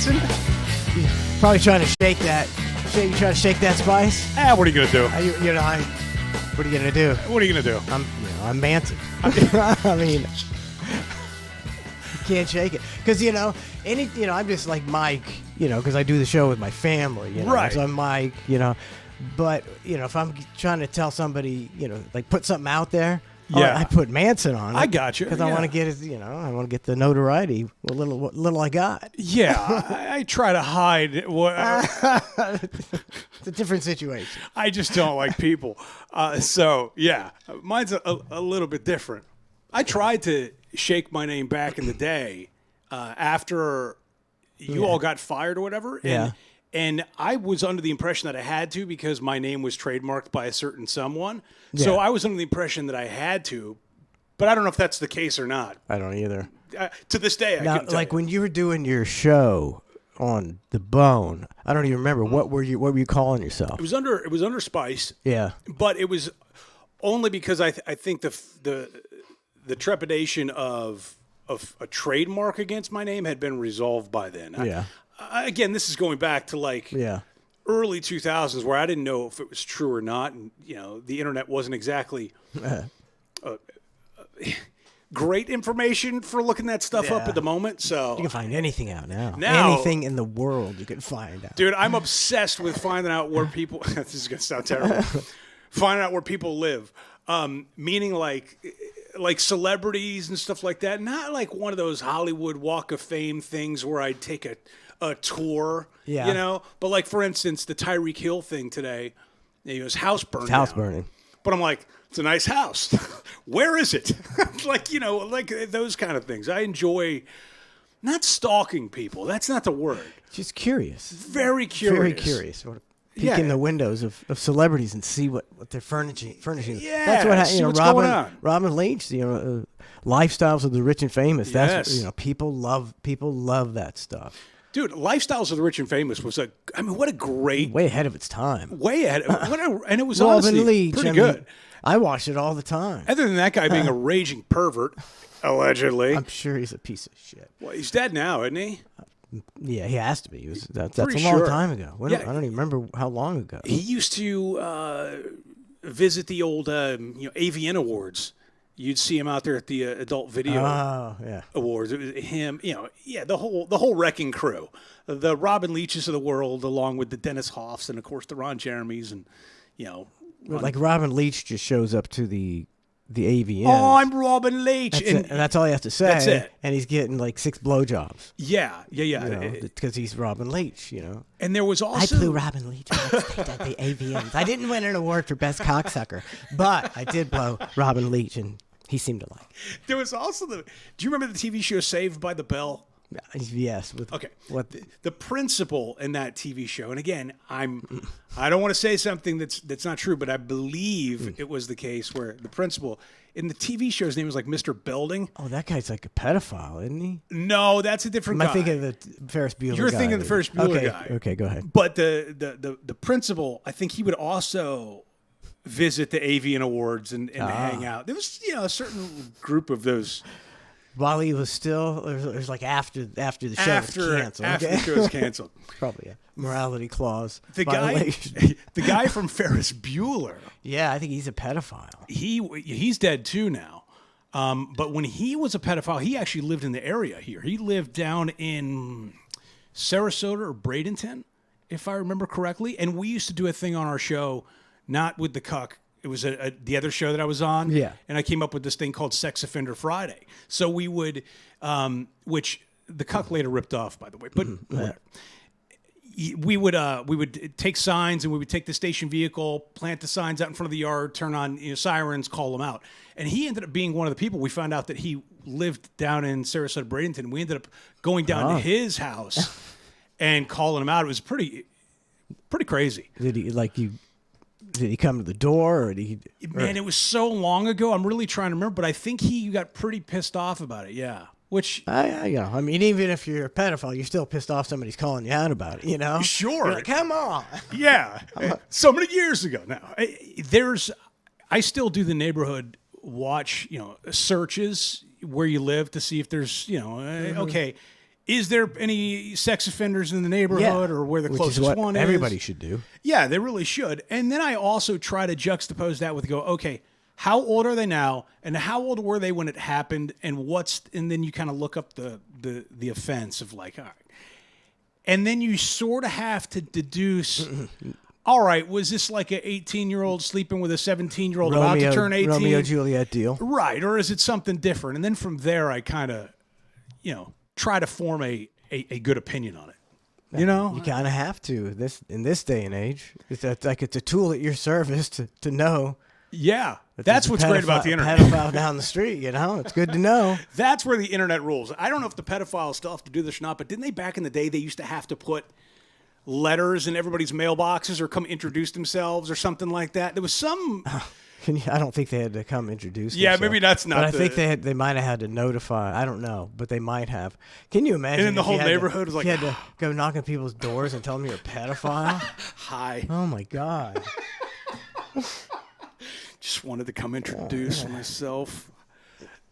Manson? Probably trying to shake that. You trying to shake that spice? What are you gonna do? What are you gonna do? What are you gonna do? I'm Manson. I mean, you can't shake it because I'm just like Mike, because I do the show with my family, Right. So I'm Mike, but if I'm trying to tell somebody, like put something out there. Yeah. I put Manson on it. I got you. Because I want to get it, I want to get the notoriety. What little I got. Yeah, I try to hide what. It's a different situation. I just don't like people. So yeah, mine's a little bit different. I tried to shake my name back in the day after you all got fired or whatever. And I was under the impression that I had to because my name was trademarked by a certain someone. Yeah. So I was under the impression that I had to, but I don't know if that's the case or not. I don't either. To this day, I couldn't tell you. When you were doing your show on The Bone, I don't even remember what were you calling yourself? It was under Spice. Yeah, but it was only because I think the trepidation of a trademark against my name had been resolved by then. Yeah. Again, this is going back to early 2000s where I didn't know if it was true or not. And, the internet wasn't exactly great information for looking that stuff up at the moment. So you can find anything out now. Anything in the world you can find out. Dude, I'm obsessed with finding out where people, this is going to sound terrible, finding out where people live. Meaning like celebrities and stuff like that. Not like one of those Hollywood Walk of Fame things where I'd take a tour, But like, for instance, the Tyreek Hill thing today, his house burned down. House burning. But I'm like, it's a nice house. Where is it? like those kind of things. I enjoy not stalking people. That's not the word. Just curious. Very curious. Very curious. Peek in the windows of celebrities and see what they're furnishing. Yeah, that's what what's going on. Robin Leach, lifestyles of the rich and famous. Yes. That's people love that stuff. Dude, Lifestyles of the Rich and Famous was what a great... Way ahead of its time. Way ahead. And it was Robin honestly Leach, pretty good. I watched it all the time. Other than that guy being a raging pervert, allegedly. I'm sure he's a piece of shit. Well, he's dead now, isn't he? Yeah, he has to be. That's a long time ago. I don't even remember how long ago. He used to visit the old AVN Awards. You'd see him out there at the Adult Video Awards. It was him, the whole wrecking crew, the Robin Leaches of the world, along with the Dennis Hoffs and of course the Ron Jeremys and like Robin Leach just shows up to the AVN. Oh, I'm Robin Leach, and that's all he has to say. That's it. And he's getting like 6 blowjobs. Yeah. Because he's Robin Leach, And there was also I blew Robin Leach at the AVNs. I didn't win an award for best cocksucker, but I did blow Robin Leach, and he seemed to like it. There was also do you remember the TV show Saved by the Bell? Yes. The principal in that TV show, and again, I don't want to say something that's not true, but I believe it was the case where the principal in the TV show's name was like Mr. Belding. Oh, that guy's like a pedophile, isn't he? No, that's a different guy. Am I thinking of the Ferris Bueller guy? You're thinking of the Ferris Bueller guy. Okay, go ahead. But the principal, I think he would also visit the AVN Awards and hang out. There was a certain group of those. While he was still, it was like after the show was canceled. After the show was canceled. Probably a morality clause. The guy from Ferris Bueller. Yeah, I think he's a pedophile. He's dead too now. But when he was a pedophile, he actually lived in the area here. He lived down in Sarasota or Bradenton, if I remember correctly. And we used to do a thing on our show, not with the cuck. It was the other show that I was on. Yeah. And I came up with this thing called Sex Offender Friday. So we would, which the cuck later ripped off, by the way. But whatever. We would take signs and we would take the station vehicle, plant the signs out in front of the yard, turn on sirens, call them out. And he ended up being one of the people. We found out that he lived down in Sarasota, Bradenton. We ended up going down to his house and calling him out. It was pretty crazy. Did he come to the door, or did he? Man, it was so long ago. I'm really trying to remember, but I think he got pretty pissed off about it. Yeah, which I mean, even if you're a pedophile, you're still pissed off somebody's calling you out about it. Sure. You're like, come on. Yeah, so many years ago now. I still do the neighborhood watch, searches where you live to see if there's, okay, is there any sex offenders in the neighborhood or where the which closest is what one everybody is? should do. Yeah, they really should. And then I also try to juxtapose that with okay, how old are they now, and how old were they when it happened, and then you kind of look up the offense of like, all right. And then you sort of have to deduce, all right, was this like an 18-year-old sleeping with a 17-year-old about to turn 18? Romeo Juliet deal. Right, or is it something different? And then from there, I kind of, try to form a good opinion on it. You know? You kind of have to in this day and age. It's a tool at your service to know. Yeah, that's what's great about the internet. Pedophile down the street, it's good to know. That's where the internet rules. I don't know if the pedophiles still have to do this or not, but didn't they back in the day, they used to have to put letters in everybody's mailboxes or come introduce themselves or something like that? There was some... I don't think they had to come introduce Yeah, themselves. maybe that's not But I think they might have had to notify. I don't know, but they might have. Can you imagine? And then the whole neighborhood was like... You had to go knock on people's doors and tell them you're a pedophile? Hi. Oh, my God. Just wanted to come introduce myself.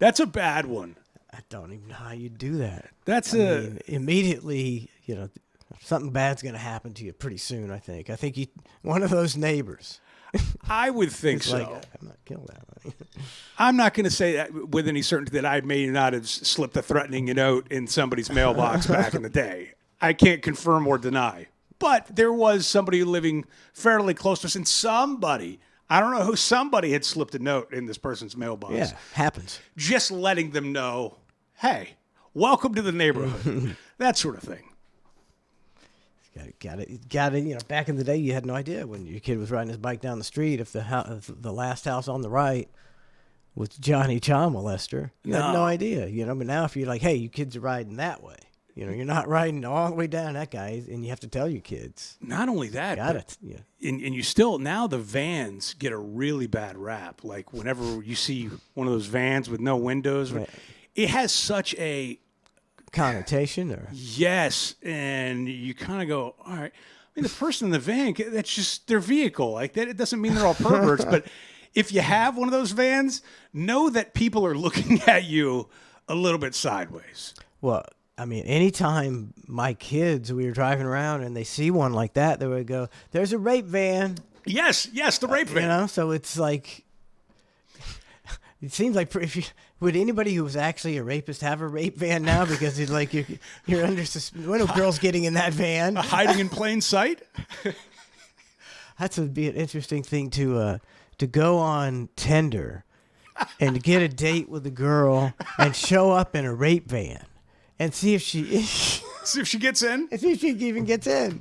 That's a bad one. I don't even know how you do that. Immediately, something bad's going to happen to you pretty soon, I think. I think one of those neighbors. I would think so. Like, I'm not killing that one. I'm not going to say that with any certainty that I may not have slipped a threatening note in somebody's mailbox back in the day. I can't confirm or deny. But there was somebody living fairly close to us, and I don't know who, somebody had slipped a note in this person's mailbox. Yeah, happens. Just letting them know, hey, welcome to the neighborhood. That sort of thing. Got it. Back in the day, you had no idea when your kid was riding his bike down the street if the last house on the right was Johnny Child Molester. You had no idea, But now if you're like, hey, you kids are riding that way, you're not riding all the way down that guy, and you have to tell your kids. Not only that, Yeah. And you still, now the vans get a really bad rap. Like whenever you see one of those vans with no windows, right. It has such a connotation, or yes, and you kind of go, all right. I mean, the person in the van, that's just their vehicle. Like that, it doesn't mean they're all perverts, but if you have one of those vans, know that people are looking at you a little bit sideways. Well, I mean, anytime my kids, we were driving around and they see one like that, they would go, "There's a rape van." Yes, the rape van. So it's like, it seems like would anybody who was actually a rapist have a rape van now? Because it's like you're under suspicion. What are girls getting in that van? Hiding in plain sight. That would be an interesting thing to go on Tinder and get a date with a girl and show up in a rape van and see if she gets in. See if she even gets in.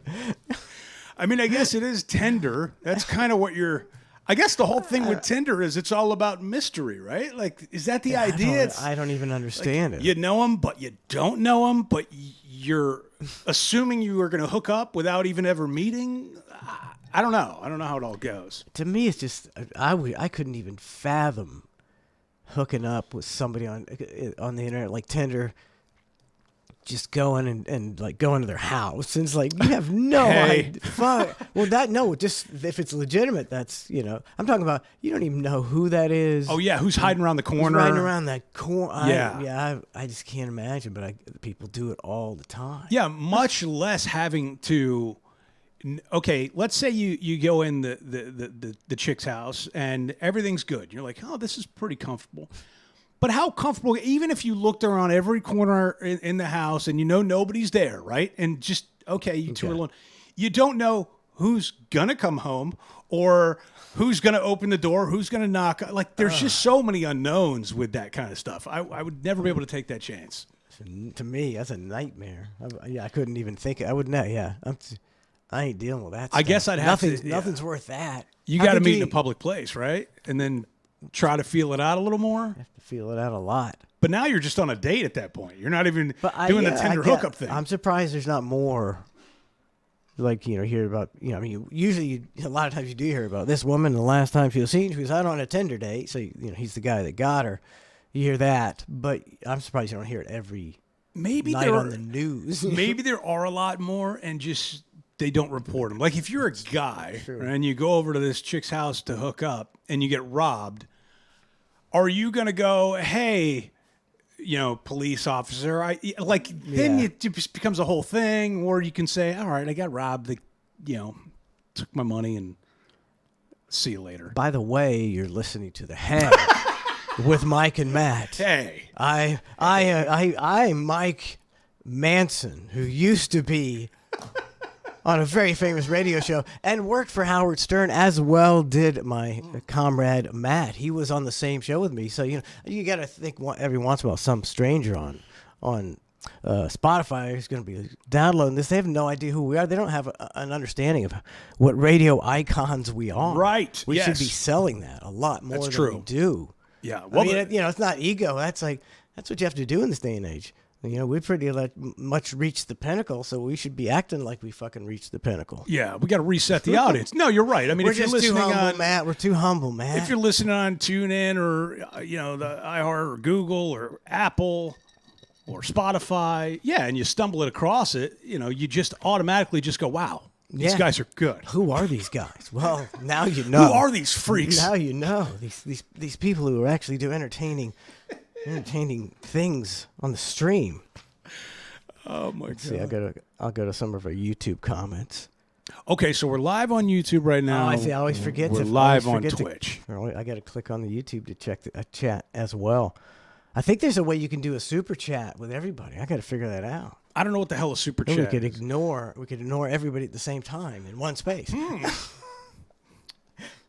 I mean, I guess it is Tinder. That's kind of what you're. I guess the whole thing with Tinder is it's all about mystery, right? Like, is that the idea? I don't even understand it. You know them, but you don't know them, but you're assuming you are going to hook up without even ever meeting. I don't know. I don't know how it all goes. To me, it's just I couldn't even fathom hooking up with somebody on the internet like Tinder. Just going and like going to their house, and it's like you have no idea. Fuck. Well, just if it's legitimate, that's I'm talking about you don't even know who that is. Oh yeah, who's hiding around the corner? Who's riding around that corner. Yeah, I just can't imagine, but people do it all the time. Yeah, much less having to. Okay, let's say you go in the chick's house and everything's good. You're like, oh, this is pretty comfortable. But how comfortable, even if you looked around every corner in the house and nobody's there, right? And just, you two are alone. You don't know who's going to come home or who's going to open the door, who's going to knock. Like, there's just so many unknowns with that kind of stuff. I would never be able to take that chance. To me, that's a nightmare. I couldn't even think. I wouldn't. Yeah, I ain't dealing with that stuff. I guess I'd have to. Nothing's worth that. You got to meet in a public place, right? And then try to feel it out a little more. You have to feel it out a lot. But now you're just on a date at that point. You're not even doing the Tinder hookup thing. I'm surprised there's not more. Like, hear about, I mean, usually a lot of times you do hear about this woman. The last time she was seen, she was out on a Tinder date. So, he's the guy that got her. You hear that. But I'm surprised you don't hear it every night on the news. Maybe there are a lot more and just they don't report them. Like if you're a guy and you go over to this chick's house to hook up and you get robbed, are you going to go, hey, police officer. Then it just becomes a whole thing, or you can say, all right, I got robbed. They, took my money and see you later. By the way, you're listening to The Hang with Mike and Matt. Hey, I'm Mike Manson, who used to be on a very famous radio show and worked for Howard Stern, as well did my comrade Matt. He was on the same show with me. So, you got to think every once in a while some stranger on Spotify is going to be downloading this. They have no idea who we are. They don't have an understanding of what radio icons we are. Right. We should be selling that a lot more than we do. Yeah. Well, it's not ego. That's what you have to do in this day and age. We pretty much reached the pinnacle, so we should be acting like we fucking reached the pinnacle. Yeah, we got to reset the audience. No, you're right. I mean, we're if you're just listening too humble, on Matt, we're too humble, Matt. If you're listening on TuneIn or the iHeart or Google or Apple or Spotify, and you stumble across it, you just automatically just go, wow, these guys are good. Who are these guys? Well, now you know. Who are these freaks? Now you know these people who actually do entertaining things on the stream. Oh my God! See, I'll go to some of our YouTube comments. Okay, so we're live on YouTube right now. Oh, I see. I always forget we're live on Twitch. I got to click on the YouTube to check the chat as well. I think there's a way you can do a super chat with everybody. I got to figure that out. I don't know what the hell a super chat. We could ignore everybody at the same time in one space.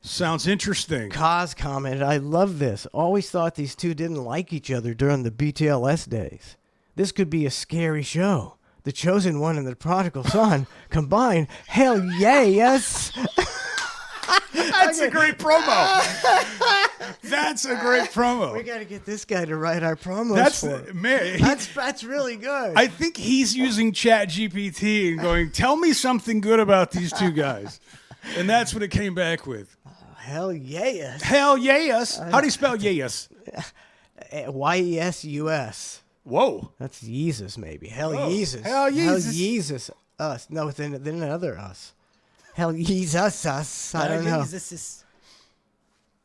Sounds interesting. Kaz commented, I love this. Always thought these two didn't like each other during the BTLS days. This could be a scary show. The Chosen One and the Prodigal Son combined. Hell yes. That's a great promo. That's a great promo. We got to get this guy to write our promos for man. That's really good. I think he's using ChatGPT and going, tell me something good about these two guys. And that's what it came back with. Hell yes. Hell yes. How do you spell yes? YESUS. Whoa. That's Jesus, maybe. Hell Jesus. Hell Jesus. Hell Jesus. Us. No, then another us. Hell Jesus us. I don't know.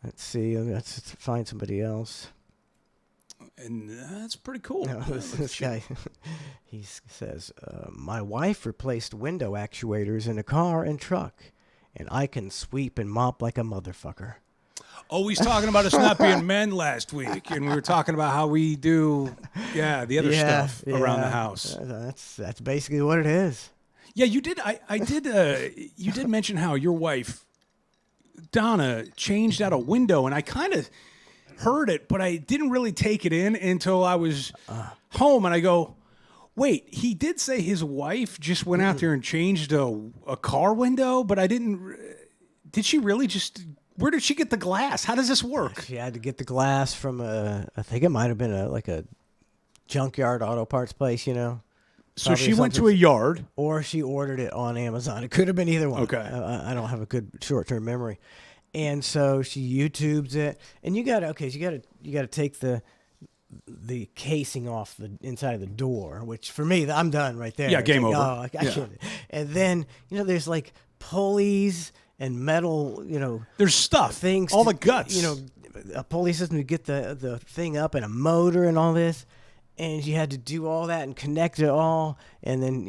Let's see. Let's find somebody else. And that's pretty cool. No, this guy, he says, my wife replaced window actuators in a car and truck, and I can sweep and mop like a motherfucker. Oh, he's talking about us not being men last week, and we were talking about how we do, the other stuff around the house. That's basically what it is. Yeah, you did. You did mention how your wife, Donna, changed out a window, and I kind of heard it, but I didn't really take it in until I was home, and I go, wait, he did say his wife just went out there and changed a car window, but I didn't. Did she really just? Where did she get the glass? How does this work? She had to get the glass from I think it might have been a junkyard auto parts place, So she went to a yard, or she ordered it on Amazon. It could have been either one. Okay, I don't have a good short-term memory, and so she YouTubes it. And you got to take the casing off the inside of the door, which for me, I'm done right there. Yeah, game over. Oh, I can't. And then there's like pulleys and metal, there's stuff, things, all the guts, a pulley system to get the thing up, and a motor and all this. And she had to do all that and connect it all. And then,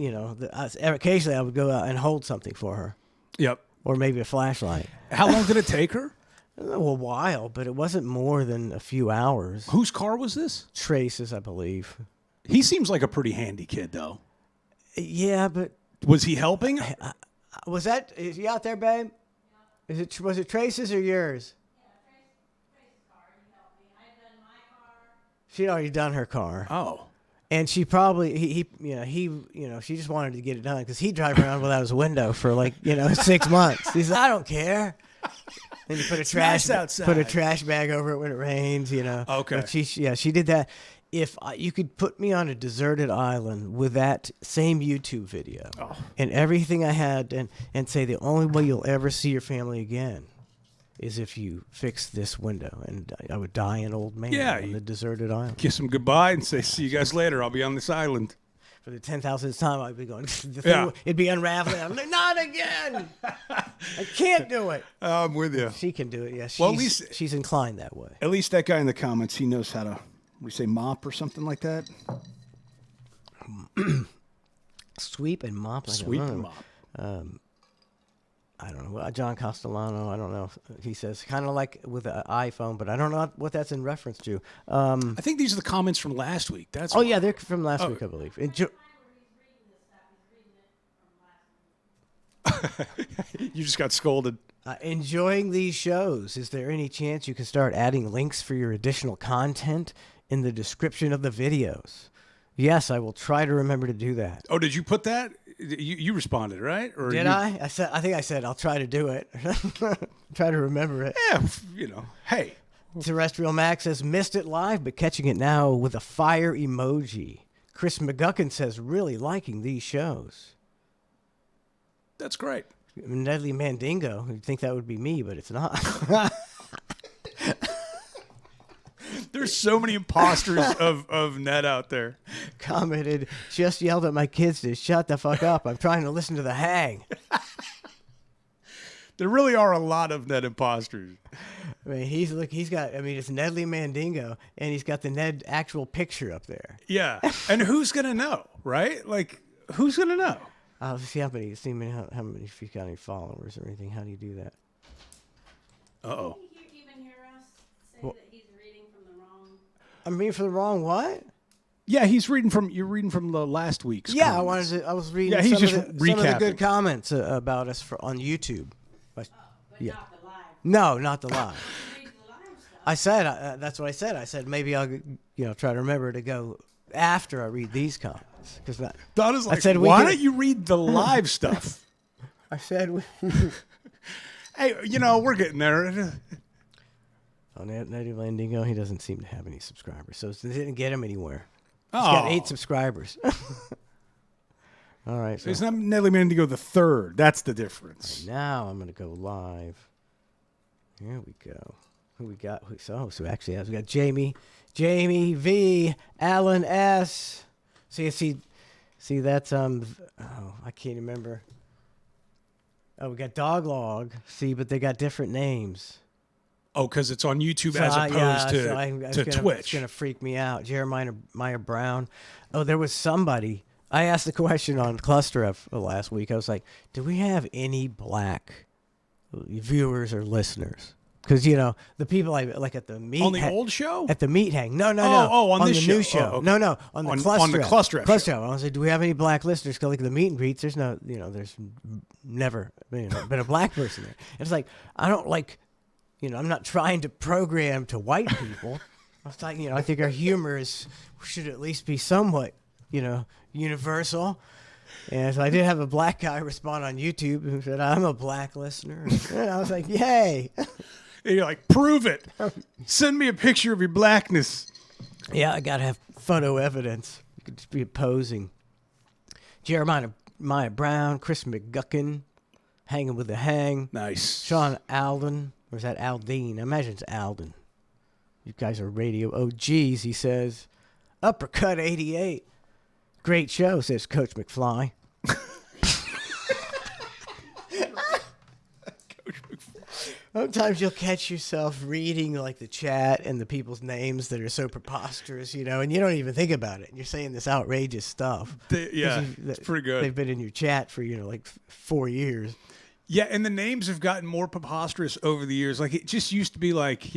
occasionally I would go out and hold something for her. Yep. Or maybe a flashlight. How long did it take her? A while, but it wasn't more than a few hours. Whose car was this? Trace's, I believe. He seems like a pretty handy kid, though. Yeah, but... Was he helping? Is he out there, babe? Yeah. Was it Trace's or yours? Trace's car. He helped me. I had done my car. She'd already done her car. Oh. And she probably, she just wanted to get it done because he'd drive around without his window for 6 months. He's like, I don't care. Then you put a trash bag over it when it rains, Okay. But she did that. If you could put me on a deserted island with that same YouTube video and everything I had and say the only way you'll ever see your family again is if you fix this window, and I would die an old man on the deserted island. Kiss them goodbye and say, see you guys later. I'll be on this island. For the 10,000th time, I'd be going, it'd be unraveling. I'm like, not again. I can't do it. I'm with you. She can do it, yes. Well, at least she's inclined that way. At least that guy in the comments, he knows how to We say mop or something like that. Sweep and mop. Sweep and mop. I don't know. John Castellano, I don't know. He says kind of like with an iPhone, but I don't know what that's in reference to. I think these are the comments from last week. That's oh, yeah, they're from last week, I believe. You just got scolded. Enjoying these shows. Is there any chance you can start adding links for your additional content in the description of the videos? Yes, I will try to remember to do that. Oh, did you put that? You responded, right? Or Did I? I think I said I'll try to do it. Try to remember it. Yeah, hey. Terrestrial Max says, missed it live, but catching it now with a fire emoji. Chris McGuckin says, really liking these shows. That's great. Nedley Mandingo, you'd think that would be me, but it's not. There's so many imposters of Ned out there. Commented, just yelled at my kids to shut the fuck up. I'm trying to listen to the hang. There really are a lot of Ned imposters. I mean, it's Nedley Mandingo, and he's got the Ned actual picture up there. Yeah. And who's going to know, right? Like, who's going to know? I'll see how many, if you got any followers or anything. How do you do that? Uh-oh. Can you even hear us say that he's reading from the wrong? I'm reading for the wrong what? Yeah, you're reading from the last week's comments. I was reading Yeah, he's some of the good comments about us on YouTube. But Yeah. not the live. No, not the live. Read the live stuff. I said, that's what I said. I said, maybe I'll, try to remember to go after I read these comments. Donna's like, I said, why don't you read the live stuff? I said, hey, we're getting there. on Native Landingo, he doesn't seem to have any subscribers, so it didn't get him anywhere. He's got 8 subscribers. All right. So it's not Nelly Mandigo the third. That's the difference. Right, now I'm going to go live. Here we go. Who we got? So actually, we got Jamie V, Alan S. See, that's I can't remember. Oh, we got Doglog. See, but they got different names. Oh, because it's on YouTube as opposed to Twitch. It's gonna freak me out. Jeremiah Brown. Oh, there was somebody. I asked the question on Cluster F last week. I was like, "Do we have any black viewers or listeners?" Because the people like at the meat on the old show, at the meat hang. No. on the this new show. show. Oh, okay. No, on the Cluster. On the Cluster F show. I was like, "Do we have any black listeners?" Because like the meet and greets, there's no, there's never been a black person there. And it's like I don't like. I'm not trying to program to white people. I was like, I think our humor should at least be somewhat, universal. And so I did have a black guy respond on YouTube who said, I'm a black listener. And I was like, yay. And you're like, prove it. Send me a picture of your blackness. Yeah, I got to have photo evidence. You could just be posing. Jeremiah Brown, Chris McGuckin, hanging with the hang. Nice. Sean Alden. Or is that Aldine? I imagine it's Alden. You guys are radio OGs, he says. Uppercut 88. Great show, says Coach McFly. Sometimes you'll catch yourself reading like the chat and the people's names that are so preposterous, and you don't even think about it. And you're saying this outrageous stuff. It's pretty good. They've been in your chat for, like 4 years. Yeah, and the names have gotten more preposterous over the years. Like, it just used to be like,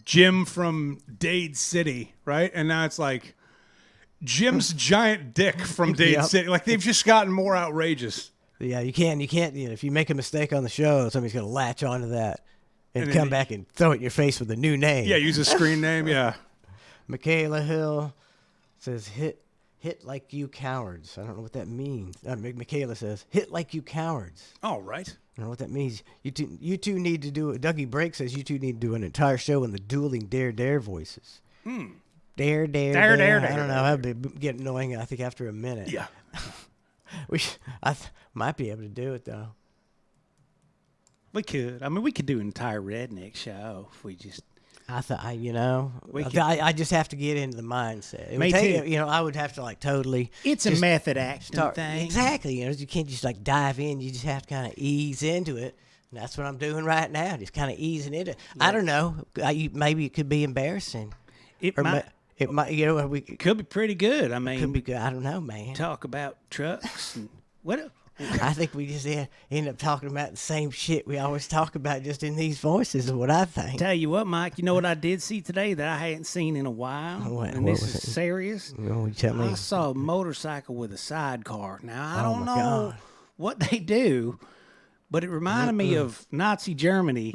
Jim from Dade City, right? And now it's like Jim's giant dick from Dade City. Like, they've just gotten more outrageous. Yeah, you can't, if you make a mistake on the show, somebody's going to latch onto that and come back and throw it in your face with a new name. Yeah, use a screen name, yeah. Michaela Hill says, hit like you cowards. I don't know what that means. Michaela says, hit like you cowards. All right. I don't know what that means. You two need to do it. Dougie Break says you two need to do an entire show in the dueling dare voices. Dare. I don't know. That'd get annoying, I think, after a minute. Yeah. I might be able to do it, though. We could. I mean, we could do an entire redneck show if we just... I just have to get into the mindset. It would take, I would have to totally. It's a method action thing. Exactly. You can't just dive in. You just have to kind of ease into it. And that's what I'm doing right now. Just kind of easing into it. Yeah. I don't know. Maybe it could be embarrassing. It Or might it might, you know, we could be pretty good. I mean, could be good. I don't know, man. talk about trucks and what. I think we just end up talking about the same shit we always talk about, just in these voices, is what I think. Tell you what, Mike. You know what I did see today that I hadn't seen in a while, What and was this is it? serious. You tell me. I saw a motorcycle with a sidecar. Now I Oh, don't my know God. what they do, but it reminded me of Nazi Germany.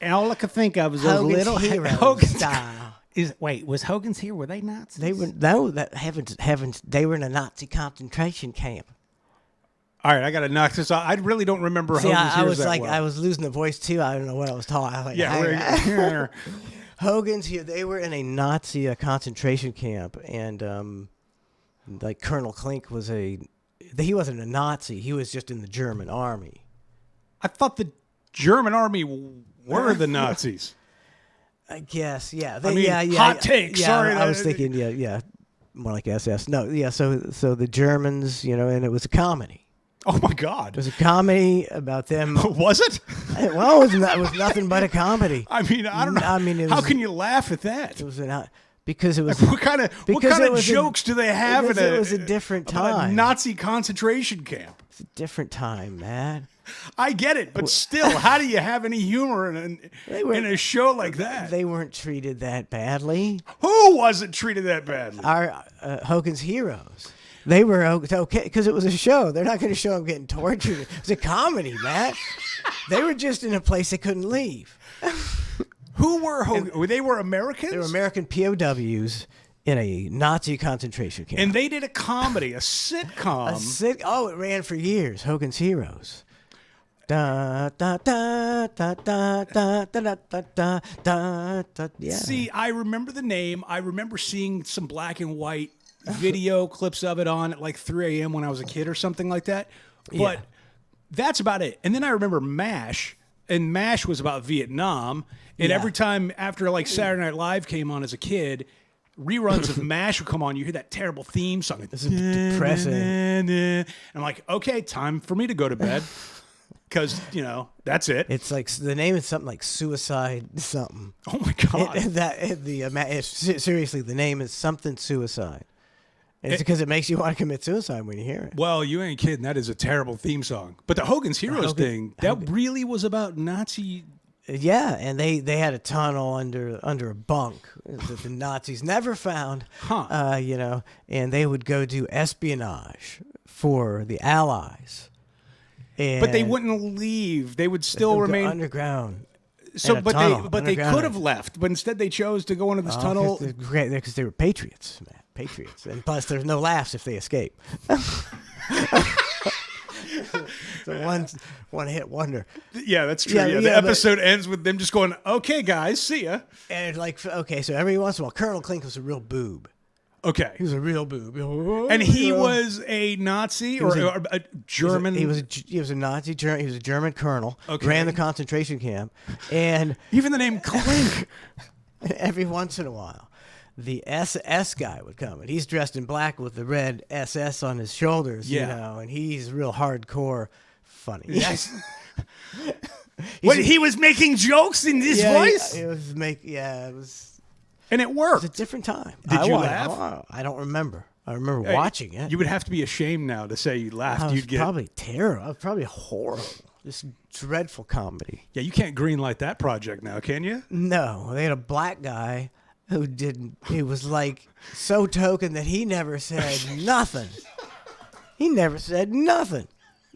And all I could think of was those Hogan's little hero Hogan's style. Was Hogan's here? Were they Nazis? They were heavens. They were in a Nazi concentration camp. All right, I got to knock this off. I really don't remember See, Hogan's I Heroes was that like, well. I was losing the voice too. I don't know what I was talking. I was like, Yeah, we're Hogan's here. They were in a Nazi concentration camp, and like Colonel Klink he wasn't a Nazi. He was just in the German army. I thought the German army were the Nazis. I guess, yeah. I mean, hot take. Yeah, Sorry, I was thinking, yeah, more like SS. No, yeah. So the Germans, you know, and it was a comedy. Oh my It God, was a comedy about them. was it? Well, it was nothing but a comedy. I mean, I don't know. I mean, it how was- can you laugh at that? It was because it was What kind of because it was jokes do they have in because it was a different about a time. Nazi concentration camp? It's a different time, man. I get it, but still, how do you have any humor in a show like that? They weren't treated that badly. Who wasn't treated that badly? Our Hogan's Heroes. They were okay because it was a show. They're not going to show them getting tortured. It was a comedy, man. They were just in a place they couldn't leave. Who were Hogan? They were Americans? They were American POWs in a Nazi concentration camp. And they did a comedy, a sitcom. It ran for years. Hogan's Heroes. Da da da da da da da da da da da. Yeah. See, I remember the name. I remember seeing some black and white video clips of it on at like 3 a.m. when I was a kid or something like that. But Yeah. that's about it. And then I remember MASH, and MASH was about Vietnam. And Yeah. every time after like Saturday Night Live came on as a kid, reruns of MASH would come on. You hear that terrible theme song. This is depressing. And I'm like, okay, time for me to go to bed. Because, you know, that's it. It's like the name is something like Suicide something. Oh, my God. Seriously, the name is something Suicide. And it's because it makes you want to commit suicide when you hear it. Well, you ain't kidding. That is a terrible theme song. But the Hogan's Heroes thing, that really was about Nazi. Yeah, and they had a tunnel under a bunk that the Nazis never found. You know, and they would go do espionage for the Allies. And But they wouldn't leave. They would still go remain underground. So, in a but tunnel, they underground. could have left, but instead they chose to go into this tunnel. Because they were patriots, man. Patriots. And plus, there's no laughs if they escape. So one hit wonder. Yeah, that's true. Yeah, Yeah, the yeah, but- episode ends with them just going, "Okay, guys, see ya." And like, okay, so every once in a while, Colonel Klink was a real boob. Okay, He was a real boob. and he was a Nazi was or a German. He was a Nazi. He was a German colonel. Okay. Ran the concentration camp, and Even the name Klink. every once in a while, the SS guy would come, and he's dressed in black with the red SS on his shoulders. Yeah. You know, and he's real hardcore funny. Yes. He was making jokes in this voice, It was and it a worked. different time. Did you laugh? I don't remember. I remember watching it. You would have to be ashamed now to say you laughed. I was You'd get probably terrible. I was probably horrible. Just dreadful comedy. Yeah, you can't greenlight that project now, can you? No, they had a black guy who didn't. He was like so token that he never said nothing. He never said nothing.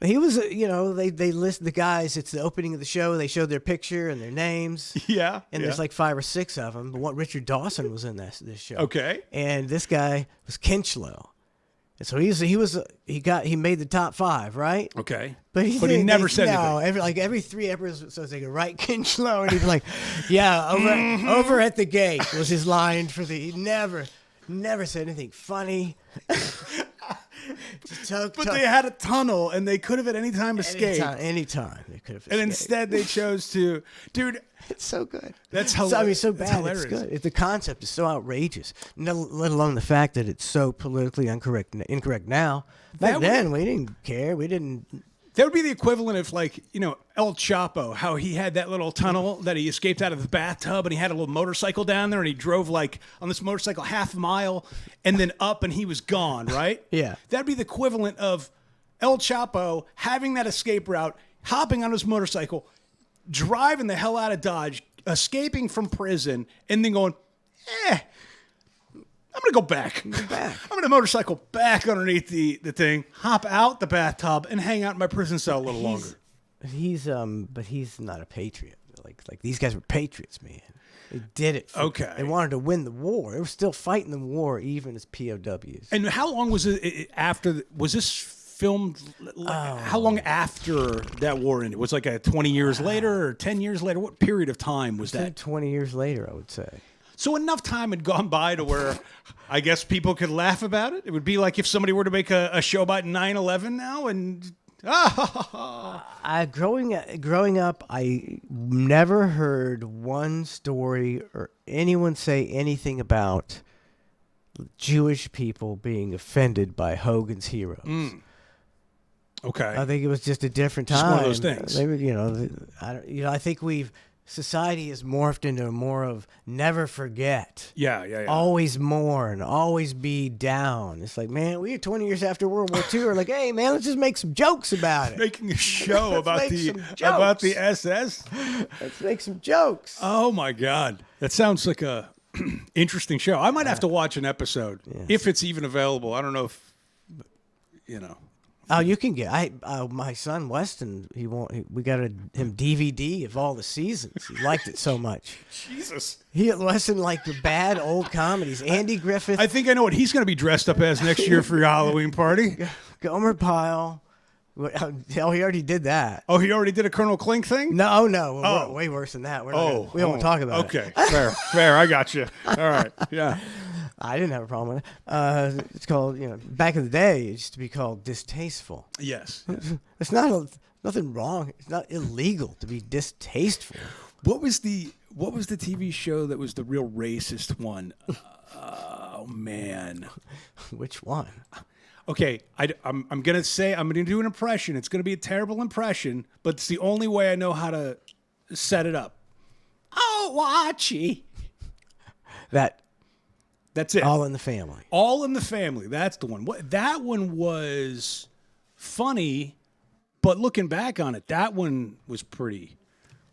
He was, you know, they list the guys. It's the opening of the show. They showed their picture and their names. Yeah. And yeah. there's like 5 or 6 of them. But what Richard Dawson was in this show. Okay. And this guy was Kinchlow. And so he made the top 5, right? Okay. But he never said anything. Every 3 episodes they go right Kinchlow, and he'd be like, "Yeah, over at the gate" was his line for the. He never said anything funny. But they had a tunnel, and they could have at any time escaped. Anytime they could have. And escaped. instead, they chose to, dude. It's so good. That's So, I mean, so bad. hilarious. It's good. The concept is so outrageous. Let alone the fact that it's so politically incorrect now. Back That then, we didn't care. We didn't. That would be the equivalent of like, El Chapo, how he had that little tunnel that he escaped out of the bathtub and he had a little motorcycle down there and he drove like on this motorcycle half a mile and then up and he was gone, right? Yeah. That'd be the equivalent of El Chapo having that escape route, hopping on his motorcycle, driving the hell out of Dodge, escaping from prison, and then going, I'm going to go back. I'm going to motorcycle back underneath the thing, hop out the bathtub, and hang out in my prison cell a little longer. But he's not a patriot. Like these guys were patriots, man. They did it. Okay. They wanted to win the war. They were still fighting the war even as POWs. And how long was it after? Was this filmed? How long after that war ended? Was it like 20 years later or 10 years later? What period of time was that? 20 years later, I would say. So enough time had gone by to where I guess people could laugh about it. It would be like if somebody were to make a show about 9/11 now and growing up, I never heard one story or anyone say anything about Jewish people being offended by Hogan's Heroes. Okay. I think it was just a different time. Just one of those things. Maybe, I think society has morphed into more of never forget. Yeah. Always mourn, always be down. It's like, man, we are 20 years after World War II. We're like, hey, man, let's just make some jokes about it. Making a show about the SS. Let's make some jokes. Oh my God, that sounds like a interesting show. I might have to watch an episode if it's even available. I don't know if Oh, you can get. My son Weston. We got him DVD of all the seasons. He liked it so much. Jesus. Weston liked the bad old comedies. Andy Griffith. I think I know what he's going to be dressed up as next year for your Halloween party. Gomer Pyle. Oh, he already did that. Oh, he already did a Colonel Klink thing? No. Way worse than that. We don't talk about it. Okay, fair. I got you. All right, yeah. I didn't have a problem with it. It's called, back in the day, it used to be called distasteful. Yes. It's nothing wrong. It's not illegal to be distasteful. What was the TV show that was the real racist one? Oh man. Which one? Okay, I'm gonna do an impression. It's gonna be a terrible impression, but it's the only way I know how to set it up. Oh, watchy. That's it. All in the Family. All in the Family. That's the one. That one was funny, but looking back on it, that one was pretty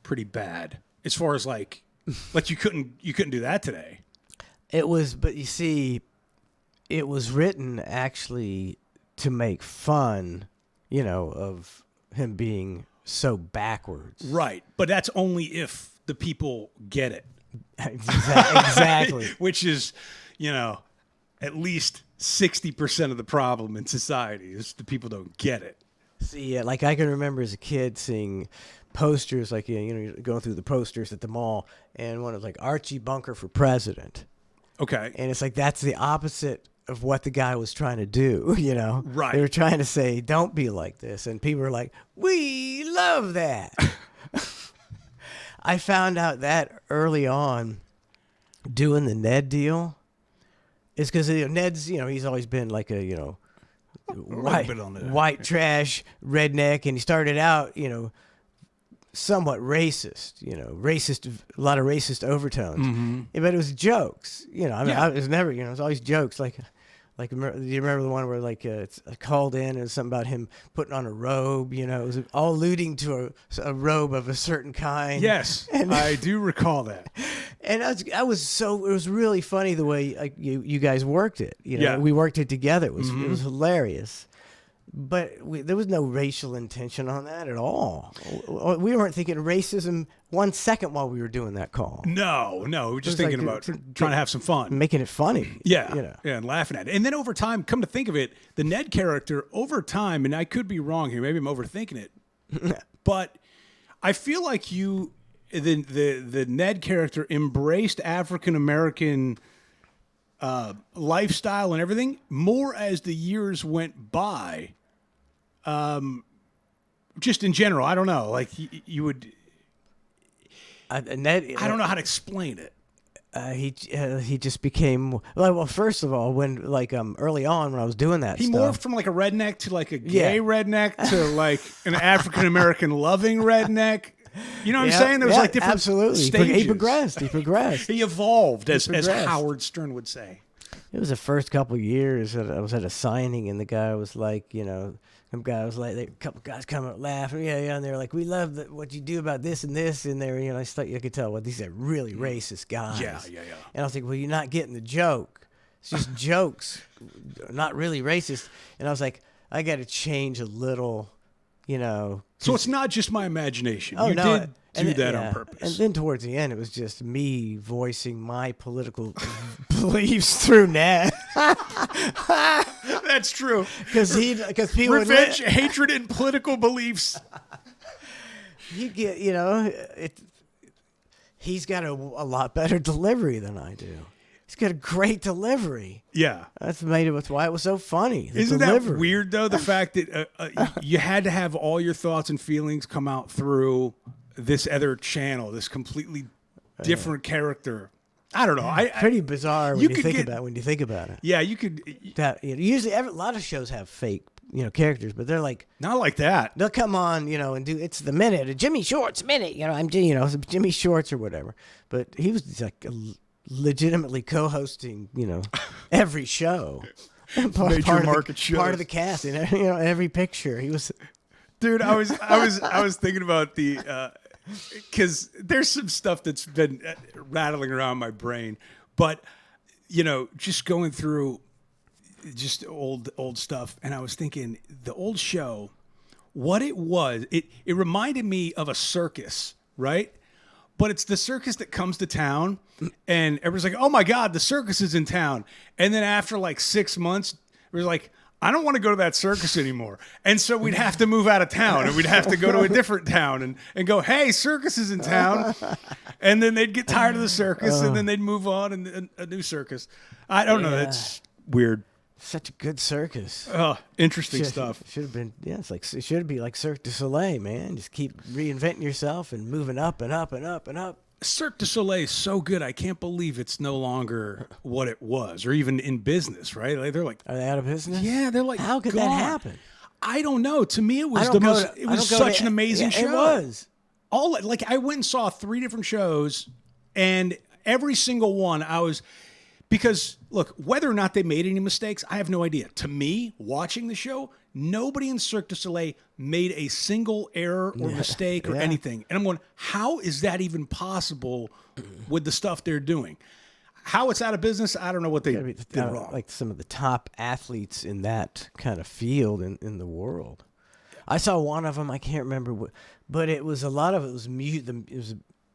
bad. As far as like you couldn't do that today. It was, but you see, it was written actually to make fun, of him being so backwards. Right, but that's only if the people get it. Exactly. Which is, at least 60% of the problem in society is the people don't get it. See, like I can remember as a kid seeing posters, like, you're going through the posters at the mall, and one was like Archie Bunker for president. Okay. And it's like, that's the opposite of what the guy was trying to do, Right. They were trying to say, don't be like this. And people were like, we love that. I found out that early on doing the Ned deal is because Ned's, he's always been like a, white trash redneck. And he started out, somewhat racist, a lot of racist overtones. Mm-hmm. But it was jokes, I was never, it was always jokes. Like, do you remember the one where it's called in and it was something about him putting on a robe? It was all alluding to a robe of a certain kind. Yes, and I do recall that. And it was really funny the way you guys worked it. Yeah. We worked it together. It was hilarious. But there was no racial intention on that at all. We weren't thinking racism 1 second while we were doing that call. No, we were just thinking about trying to have some fun. Making it funny. Yeah, and laughing at it. And then over time, come to think of it, the Ned character, over time, and I could be wrong here, maybe I'm overthinking it, but I feel like the Ned character embraced African-American lifestyle and everything more as the years went by. Just in general, I don't know. Like you would, Ned, I don't know how to explain it. He just became well. First of all, when early on when I was doing that He stuff, morphed from like a redneck to like a gay redneck to like an African American loving redneck. You know what I'm saying? There was like different absolutely. stages. He progressed. He evolved, as progressed. Howard Stern would say. It was the first couple of years that I was at a signing, and the guy was like, some guy was like, a couple guys come up laughing, and they were like, we love what you do about this and this, and they were, I thought you could tell, well, these are really racist guys. Yeah. And I was like, well, you're not getting the joke. It's just jokes, not really racist. And I was like, I got to change a little, So it's not just my imagination. Oh, You no, did that on purpose. And then towards the end, it was just me voicing my political beliefs through Ned. That's true. Because people Revenge, hatred, and political beliefs. He'd get, he's got a lot better delivery than I do. He's got a great delivery. Yeah. That's why it was so funny. Isn't that weird, though, the fact that you had to have all your thoughts and feelings come out through this other channel, this completely different character? I don't know. Pretty bizarre when you think about it. Yeah, you could. Usually, a lot of shows have fake, characters, but they're like Not like that. they'll come on, and do it's the minute, a Jimmy Shorts minute. I'm Jimmy Shorts or whatever. But he was like legitimately co-hosting, every show. Major market shows. Part of the cast, every picture. He was. Dude, I was thinking about because there's some stuff that's been rattling around my brain, but just going through just old stuff, and I was thinking the old show, what it was, it reminded me of a circus, right? But it's the circus that comes to town, and everyone's like, "Oh my God, the circus is in town!" And then after like 6 months, it was like, I don't want to go to that circus anymore. And so we'd have to move out of town, and we'd have to go to a different town and go, hey, circus is in town. And then they'd get tired of the circus, and then they'd move on and a new circus. I don't know. That's weird. Such a good circus. Interesting stuff. Should have been, it should be like Cirque du Soleil, man. Just keep reinventing yourself and moving up and up and up and up. Cirque du Soleil is so good. I can't believe it's no longer what it was, or even in business, right? Like, they're like, are they out of business? Yeah, they're like, how could that happen? I don't know. To me, it was such an amazing show. It was. I went and saw 3 different shows, and every single one because look, whether or not they made any mistakes, I have no idea. To me, watching the show, nobody in Cirque du Soleil made a single error or mistake or anything. And I'm going, how is that even possible with the stuff they're doing? How it's out of business, I don't know what they did wrong. Like some of the top athletes in that kind of field in the world. I saw one of them, I can't remember what, but it was a lot of it was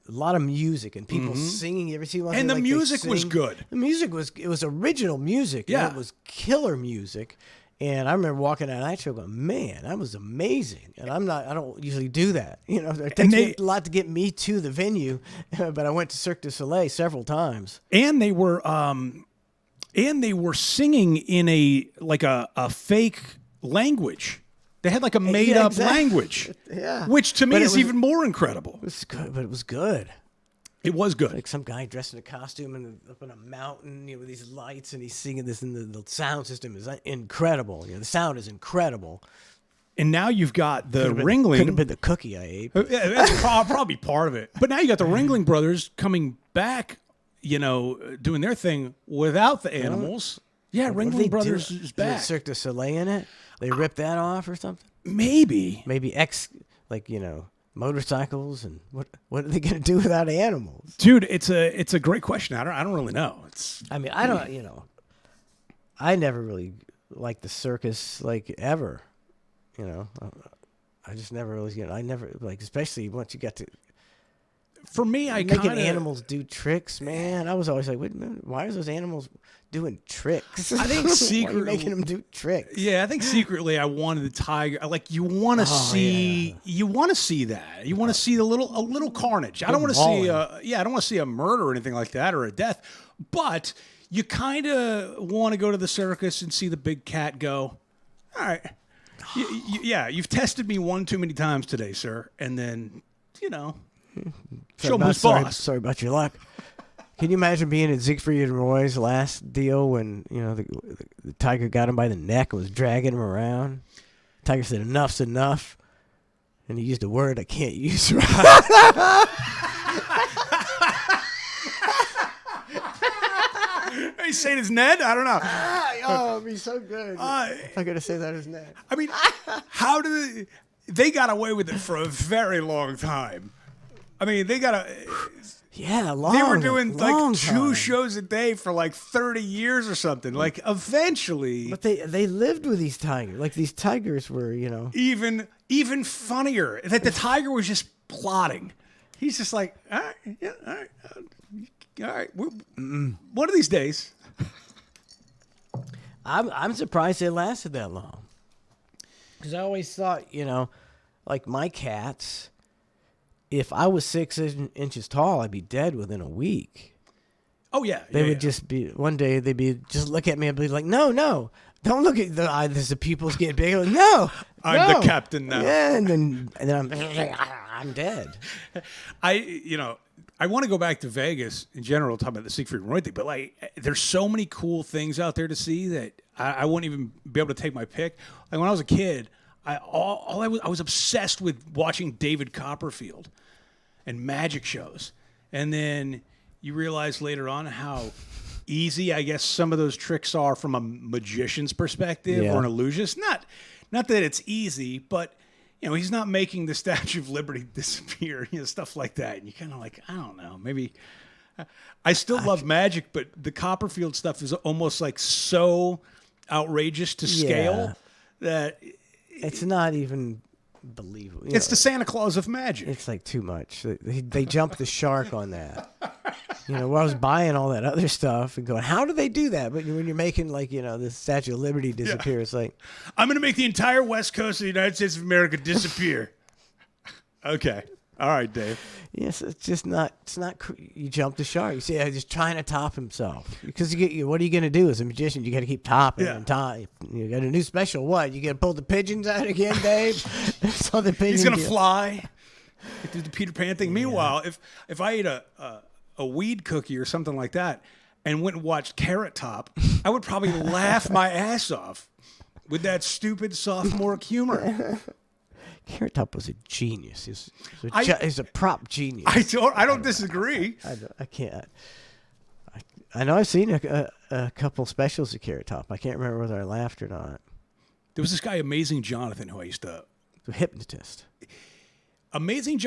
a lot of music and people singing. You ever see one? And the music was good. The music was original music. Yeah. And it was killer music. And I remember walking out of that show going, man, that was amazing. And I don't usually do that. It takes me a lot to get me to the venue, but I went to Cirque du Soleil several times. And they were singing in a fake language. They had like a made up language. Yeah. Which to me is even more incredible. It was good, but it was good. It was good. Like some guy dressed in a costume and up on a mountain, with these lights, and he's singing this, and the sound system is incredible. The sound is incredible. And now you've got the Ringling. Could have been the cookie I ate. That's probably part of it. But now you got the Ringling Brothers coming back, doing their thing without the animals. Yeah, Ringling Brothers is back. Is Cirque du Soleil in it? They ripped that off or something? Maybe motorcycles, and what are they going to do without animals? Dude, it's a great question. I don't really know. I don't, I never really liked the circus ever. I just never really, I never especially once you got to. For me, making animals do tricks, man. I was always like, wait a minute, why are those animals doing tricks? I think secretly making them do tricks. Yeah, I think secretly I wanted the tiger. You want to see, you want to see that. You want to see a little carnage. I don't want to see, I don't want to see a murder or anything like that or a death. But you kind of want to go to the circus and see the big cat go. All right, you've tested me one too many times today, sir. And then show me who's boss. Sorry about your luck. Can you imagine being at Siegfried and Roy's last deal when the tiger got him by the neck and was dragging him around? Tiger said, "Enough's enough," and he used a word I can't use. Are you saying it's Ned? I don't know. Oh, it'd be so good if I could have said that as Ned. I mean, how did they got away with it for a very long time? I mean, they got long. They were doing like 2 time. shows a day for like 30 years or something. Like eventually, But they lived with these tigers. Like these tigers were, even funnier that the tiger was just plotting. He's just like, all right, yeah, all right, all right. One of these days. I'm surprised it lasted that long. Because I always thought, like my cats, if I was 6 inches tall, I'd be dead within a week. Oh yeah, They would just be, one day they'd be, just look at me and be like, no, don't look at the eyes. The pupils get bigger. No, I'm the captain now. Yeah, and then I'm dead. I want to go back to Vegas in general, talking about the Siegfried and Roy thing, but like, there's so many cool things out there to see that I wouldn't even be able to take my pick. Like when I was a kid, I was obsessed with watching David Copperfield and magic shows, and then you realize later on how easy, I guess, some of those tricks are from a magician's perspective or an illusionist. Not that it's easy, but he's not making the Statue of Liberty disappear, stuff like that. And you kind of like, I don't know, maybe. I still love magic, but the Copperfield stuff is almost like so outrageous to scale that it's not even believable. It's the Santa Claus of magic. It's like too much. They jumped the shark on that. Where I was buying all that other stuff and going, how do they do that? But when you're making the Statue of Liberty disappear, it's like, I'm going to make the entire west coast of the United States of America disappear. Okay. All right, Dave. Yes, it's just not. It's not. You jump the shark. You see, he's just trying to top himself because what are you going to do as a magician? You got to keep topping and top. You got a new special. What? You got to pull the pigeons out again, Dave? So the pigeons. He's going to fly. Do the Peter Pan thing. Meanwhile, if I ate a weed cookie or something like that and went and watched Carrot Top, I would probably laugh my ass off with that stupid sophomore humor. Carrot Top was a genius. He's a prop genius. I don't disagree. I can't. I know I've seen a couple specials of Carrot Top. I can't remember whether I laughed or not. There was this guy, Amazing Jonathan, who I used to... The hypnotist. Comedian,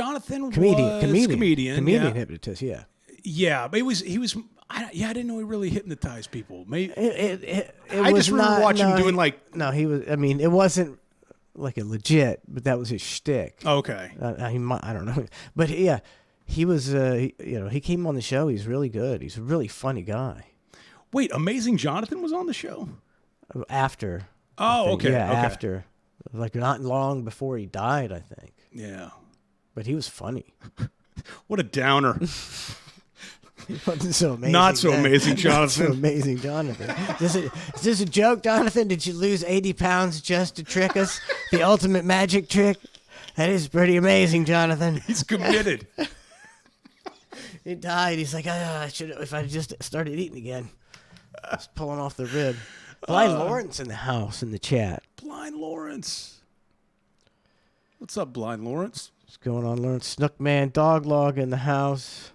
hypnotist, yeah. Yeah, but I didn't know he really hypnotized people. Maybe I just remember watching him doing like... No, he was... I mean, it wasn't like a legit, but that was his shtick. Okay. I don't know. But yeah, he was, he came on the show. He's really good. He's a really funny guy. Wait, Amazing Jonathan was on the show? After. Oh, okay. Yeah, okay. after. Like not long before he died, I think. Yeah. But he was funny. What a downer. He wasn't so amazing. Not so amazing, Jonathan. Not so amazing, Jonathan. Is this a joke, Jonathan? Did you lose 80 pounds just to trick us? The ultimate magic trick? That is pretty amazing, Jonathan. He's committed. He died. He's like, I should if I just started eating again. I was pulling off the rib. Blind Lawrence in the house in the chat. Blind Lawrence. What's up, Blind Lawrence? What's going on, Lawrence? Snookman Dog Log in the house.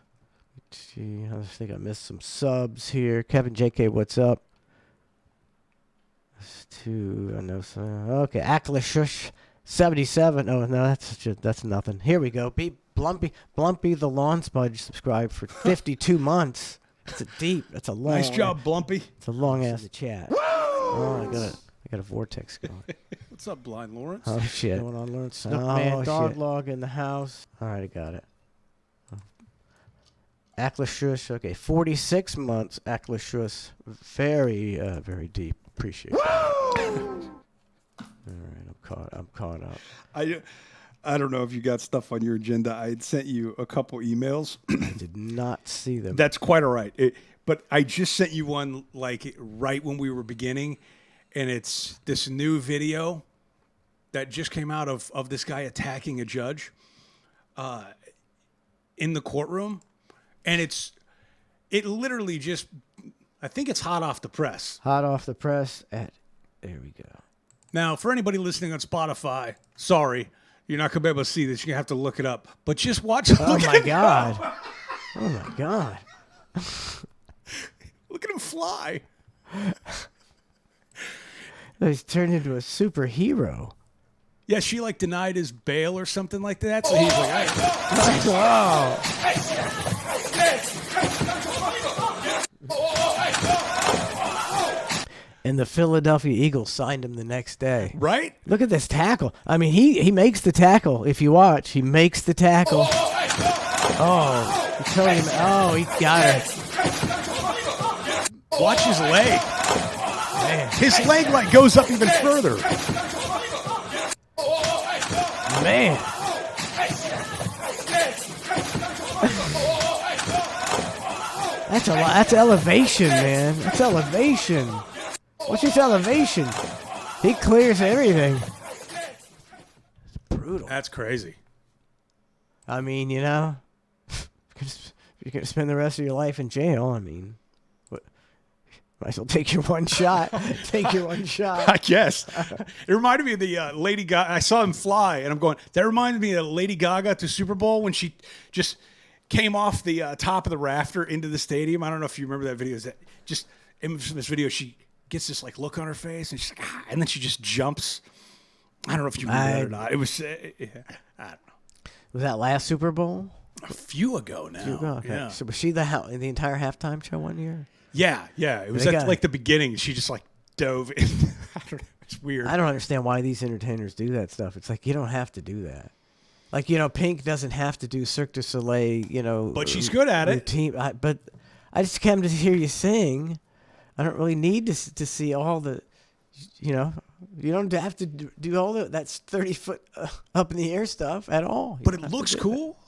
Gee, I think I missed some subs here. Kevin JK, what's up? I know some. Okay, Acklishush 77. Oh no, that's nothing. Here we go. Blumpy the Lawn Spudge subscribed for 52 months. That's a long. Nice job, Blumpy. It's a long ass chat. Oh, I got a vortex going. What's up, Blind Lawrence? Oh shit. What's going on, Lawrence? Snookman Dog Log in the house. All right, I got it. Acklishush, okay, 46 months. Acklishush, very, very deep. Appreciate it. All right, I'm caught up. I don't know if you got stuff on your agenda. I had sent you a couple emails. I did not see them. That's quite all right. But I just sent you one like right when we were beginning, and it's this new video that just came out of this guy attacking a judge in the courtroom. And It literally just, I think it's hot off the press. Hot off the press there we go. Now, for anybody listening on Spotify, sorry, you're not going to be able to see this. You're going to have to look it up. But just watch. Oh, my God. Oh, my God. Look at him fly. He's turned into a superhero. Yeah, she like denied his bail or something like that. So he's like, And the Philadelphia Eagles signed him the next day. right? Look at this tackle. I mean, he makes the tackle. If you watch, he makes the tackle. Oh, he totally. Oh, he got it. Watch his leg. Man, His leg like goes up even further. man. That's a lot. That's elevation, man. That's elevation. What's his elevation? He clears everything. It's brutal. That's crazy. I mean, you know, you're gonna spend the rest of your life in jail. I mean, what? Might as well take your one shot. Take your one shot. I guess. It reminded me of the Lady Gaga. I saw him fly, and I'm going, that reminded me of Lady Gaga at the Super Bowl when she just came off the top of the rafter into the stadium. I don't know if you remember that video. That just in this video, she gets this like look on her face, and she's like, and then she just jumps. I don't know if you remember that or not. It was, I don't know. Was that last Super Bowl? A few ago now. Okay. Yeah. So was she the entire halftime show one year? Yeah. It was They at got- like the beginning. She just like dove in. I don't know. It's weird. I don't understand why these entertainers do that stuff. It's like you don't have to do that. Like, you know, Pink doesn't have to do Cirque du Soleil, you know. But she's good at it. routine. But I just came to hear you sing. I don't really need to see all the, you know, you don't have to do all that's 30 foot up in the air stuff at all. You But don't it have to looks do cool.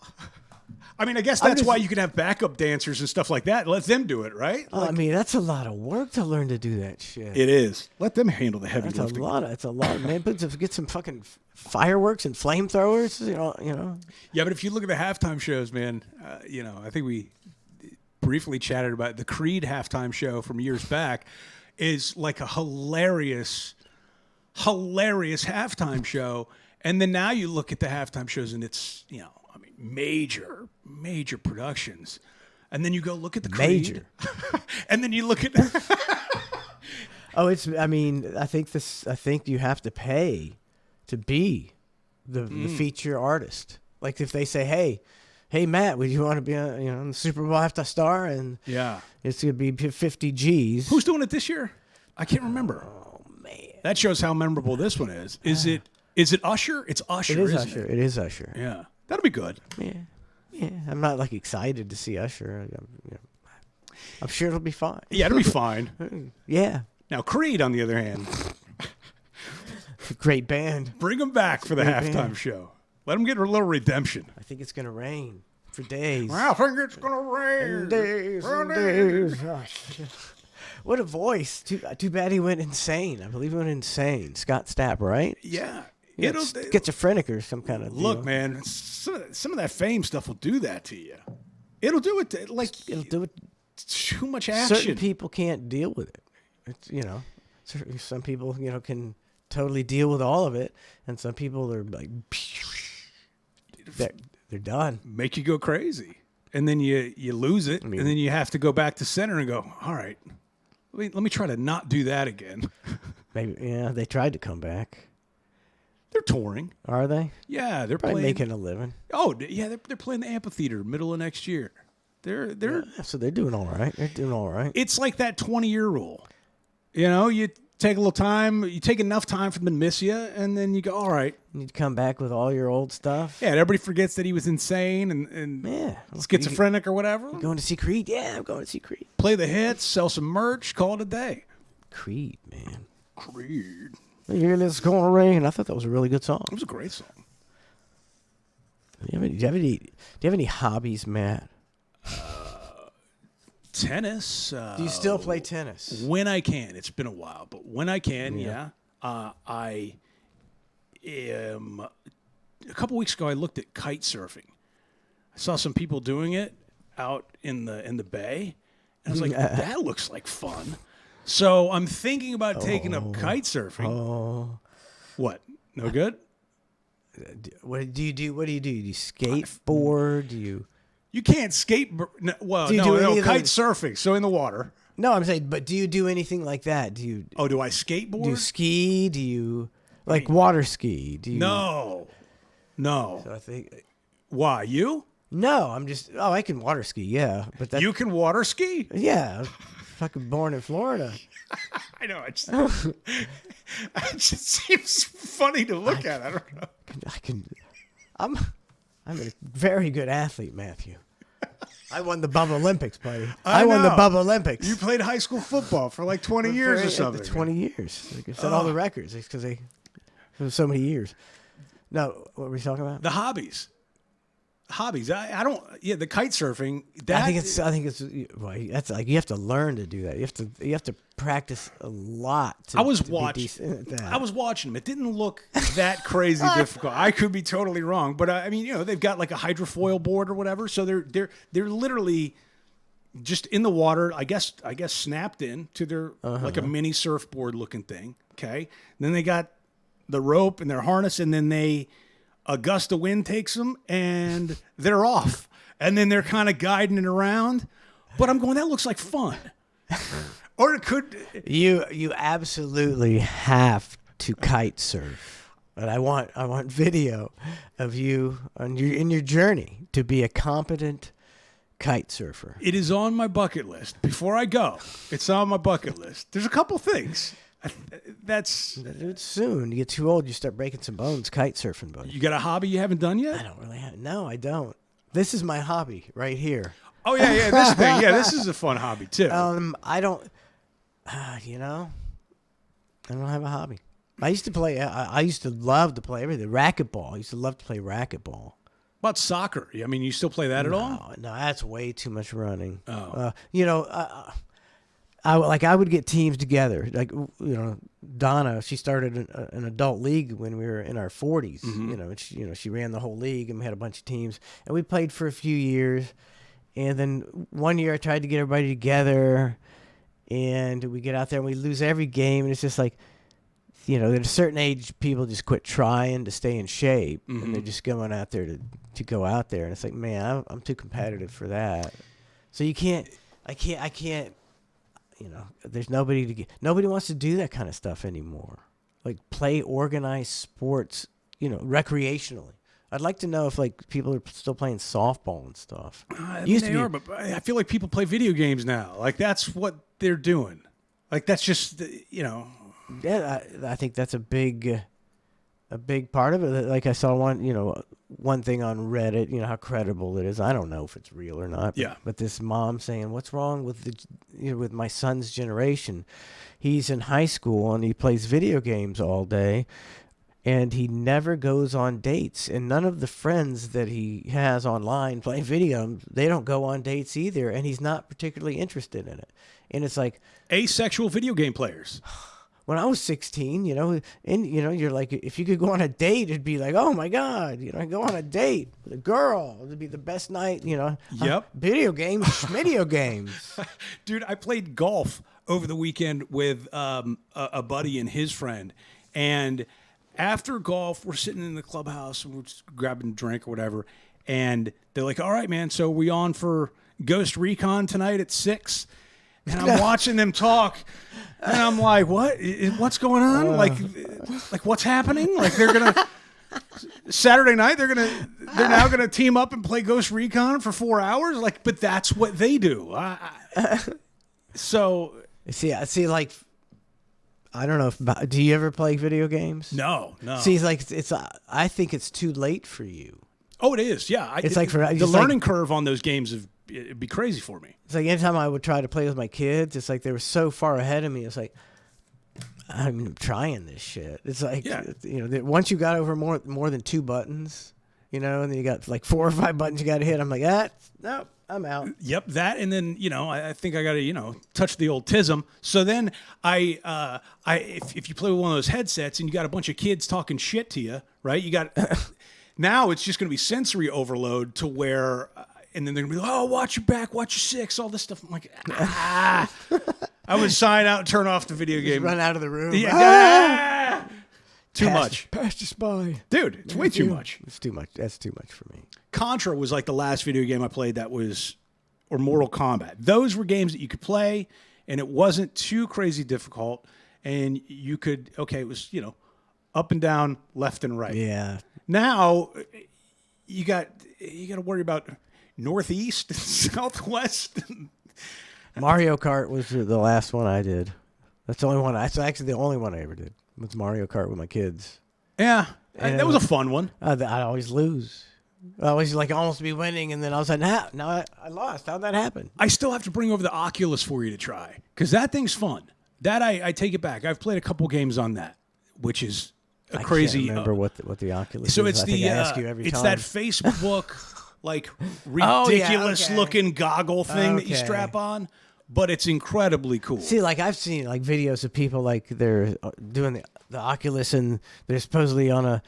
I mean, I guess I'm that's just- why you can have backup dancers and stuff like that. Let them do it, right? that. I mean, that's a lot of work to learn to do that shit. It is. Let them handle the heavy That's a lifting. lot. It's a lot, man. But to get some fucking fireworks and flamethrowers, you know. Yeah, but if you look at the halftime shows, man, you know, I think we briefly chatted about the Creed halftime show from years back is like a hilarious halftime show. And then now you look at the halftime shows and it's, you know, I mean, major productions. And then you go look at the Creed. Major. And then you look at Oh, I mean, I think you have to pay to be the feature artist. Like if they say, hey, Matt, would you want to be on the Super Bowl halftime star? And yeah. it's going to be 50 G's. Who's doing it this year? I can't remember. Oh, man. That shows how memorable this one is. Is it Usher? It's Usher, It is isn't Usher. it? It is Usher. Yeah. That'll be good. Yeah. I'm not like excited to see Usher. I'm sure it'll be fine. Yeah, it'll be fine. Yeah. Now, Creed, on the other hand, Great band. bring them back for the Great halftime band. show. Let them get a little redemption. I think it's going to rain for days. I think it's going to rain. Days and days. Oh, shit. What a voice. Too bad he went insane. I believe he went insane. Scott Stapp, right? Yeah. Yeah, It'll, schizophrenic or some kind of look, deal. man, some of that fame stuff will do that to you. It'll do it. It'll do it. Too much action. Certain people can't deal with it. It's, some people, can totally deal with all of it, and some people are like, they're done. Make you go crazy. And then you lose it, and then you have to go back to center and go, all right, let me try to not do that again. Maybe, they tried to come back. They're touring. Are they? Yeah, they're Probably playing. making a living. Oh, yeah, they're playing the amphitheater middle of next year. They're So they're doing all right. They're doing all right. It's like that 20-year rule. You take a little time, you take enough time for them to miss you, and then you go, all right. You need to come back with all your old stuff. Yeah, and everybody forgets that he was insane and Yeah. schizophrenic or whatever. You going to see Creed? Yeah, I'm going to see Creed. Play the hits, sell some merch, call it a day. Creed, man. Creed. You're it's going to rain. I thought that was a really good song. It was a great song. Do you have any hobbies, Matt? Tennis. Do you still play tennis? When I can. It's been a while, but when I can, yeah. I am. A couple weeks ago, I looked at kite surfing. I saw some people doing it out in the bay, And I was like, that looks like fun. So I'm thinking about taking up kite surfing. Oh. What? No good? What do you do? What do you do? Do you skateboard? Do you? You can't skateboard. No, Do you do any of kite those- surfing. So in the water. No, I'm saying, but do you do anything like that? Do you Oh, do I skateboard? do you ski? Do you like water ski? Do you? No. So I think Why? You? no. I'm just. Oh, I can water ski. Yeah, but that. You can water ski? Yeah, fucking born in Florida. I know. It just seems funny to look at. I don't know. I can. I'm a very good athlete, Matthew. I won the Bubba Olympics, buddy. I won the know. Bubba Olympics. You played high school football for like 20 years or something. 20 years. Like I set all the records because it was so many years. No, what were we talking about? The hobbies. Hobbies. I don't. Yeah, the kite surfing. That, I think it's. Well, that's like you have to learn to do that. You have to practice a lot. I was to be watching. decent at that. I was watching them. It didn't look that crazy difficult. I could be totally wrong, but I mean, they've got like a hydrofoil board or whatever, so they're literally just in the water. I guess snapped in to their like a mini surfboard looking thing. Okay, and then they got the rope and their harness, and then a gust of wind takes them and they're off, and then they're kind of guiding it around. But I'm going, that looks like fun. Or it could. You absolutely have to kite surf, but I want video of you in your journey to be a competent kite surfer. It is on my bucket list. Before I go, it's on my bucket list. There's a couple things. That's. Dude, soon you get too old, you start breaking some bones kite surfing, buddy. You got a hobby you haven't done yet? I don't really have. No, I don't. This is my hobby right here. Oh yeah, this thing. Yeah, this is a fun hobby too. I don't. I don't have a hobby. I used to play. I used to love to play everything. Racquetball. I used to love to play racquetball. About soccer? I mean, you still play that at all? No, that's way too much running. Oh. I would get teams together. Like, Donna, she started an adult league when we were in our 40s. Mm-hmm. She ran the whole league, and we had a bunch of teams, and we played for a few years. And then one year I tried to get everybody together, and we get out there and we lose every game, and it's just like, at a certain age, people just quit trying to stay in shape, mm-hmm. and they're just going out there to go out there, and it's like, man, I'm too competitive for that. So I can't. There's nobody wants to do that kind of stuff anymore. Like play organized sports, recreationally. I'd like to know if like people are still playing softball and stuff. But I feel like people play video games now. Like that's what they're doing. Like that's just Yeah, I think that's a big part of it. Like I saw one thing on Reddit, how credible it is. I don't know if it's real or not. Yeah. But this mom saying, "What's wrong with with my son's generation? He's in high school and he plays video games all day, and he never goes on dates. And none of the friends that he has online playing video games, they don't go on dates either. And he's not particularly interested in it. And it's like asexual video game players." When I was 16, you're like, if you could go on a date, it'd be like, oh my God, go on a date with a girl. It'd be the best night, Yep. Video games. Dude, I played golf over the weekend with a buddy and his friend. And after golf, we're sitting in the clubhouse and we're just grabbing a drink or whatever. And they're like, all right, man, so we on for Ghost Recon tonight at 6? And I'm watching them talk, and I'm like, what's going on? Like what's happening? Like they're going to Saturday night, they're now going to team up and play Ghost Recon for 4 hours? Like, but that's what they do. So See, like, I don't know do you ever play video games? No. See, it's like I think it's too late for you. Oh, it is. Yeah. The learning curve on those games it'd be crazy for me. It's like anytime I would try to play with my kids, it's like they were so far ahead of me. It's like, I'm trying this shit. It's like, once you got over more than 2 buttons, and then you got like 4 or 5 buttons you got to hit. I'm like, nope, I'm out. Yep, that, and then I think I got to touch the old tism. So then if you play with one of those headsets and you got a bunch of kids talking shit to you, right? You got now it's just going to be sensory overload to where and then they're gonna be like, oh, watch your back, watch your six, all this stuff. I'm like, ah. I would sign out, turn off the video game. Run out of the room. Yeah. Too much. Pass us by. Dude, it's way too much. It's too much. That's too much for me. Contra was like the last video game I played or Mortal Kombat. Those were games that you could play, and it wasn't too crazy difficult, and you could, it was, up and down, left and right. Yeah. Now, you got to worry about northeast and southwest. Mario Kart was the last one I did. That's the only one. That's actually the only one I ever did. Was Mario Kart with my kids. Yeah, and that was a fun one. I'd always lose. I always almost be winning, and then all of a sudden, now I lost. How'd that happen? I still have to bring over the Oculus for you to try because that thing's fun. That I take it back. I've played a couple games on that, which is a crazy. I can't remember what the Oculus. So is. it's I ask you every it's time. that Facebook ridiculous looking goggle thing that you strap on. But it's incredibly cool. See, I've seen videos of people they're doing the Oculus and they're supposedly on a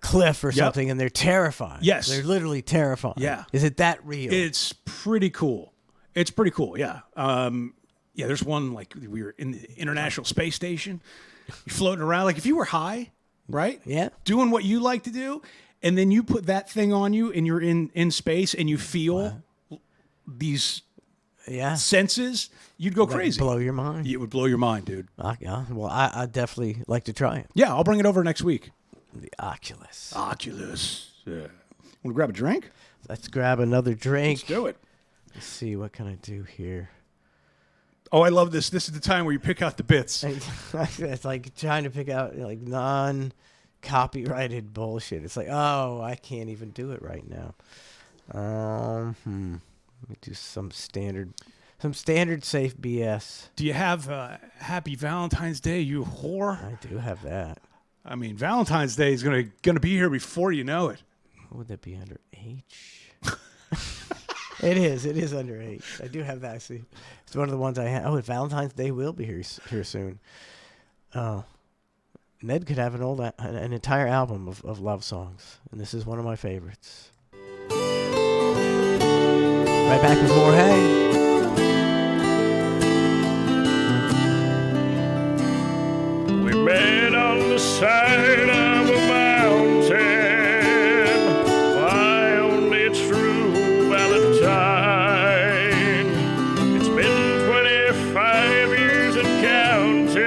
cliff or something and they're terrified. Yes. They're literally terrified. Yeah. Is it that real? It's pretty cool. It's pretty cool, yeah. There's one we were in the International Space Station. You're floating around. If you were high, right? Yeah. Doing what you like to do, and then you put that thing on you and you're in space and you feel these... senses, you'd go crazy. Blow your mind. It would blow your mind, dude. Well, I definitely like to try it. Yeah, I'll bring it over next week. The Oculus. Yeah. Want to grab a drink? Let's grab another drink. Let's do it. Let's see, what can I do here? Oh, I love this. This is the time where you pick out the bits. It's like trying to pick out non-copyrighted bullshit. It's I can't even do it right now. Let me do some standard safe BS. Do you have Happy Valentine's Day, you whore? I do have that. I mean, Valentine's Day is gonna be here before you know it. What would that be under H? It is under H. I do have that. See, it's one of the ones I have. Oh, Valentine's Day will be here soon. Oh, Ned could have an entire album of love songs, and this is one of my favorites. Right back with more Hey. We met on the side of a mountain, my only true Valentine. It's been 25 years and counting.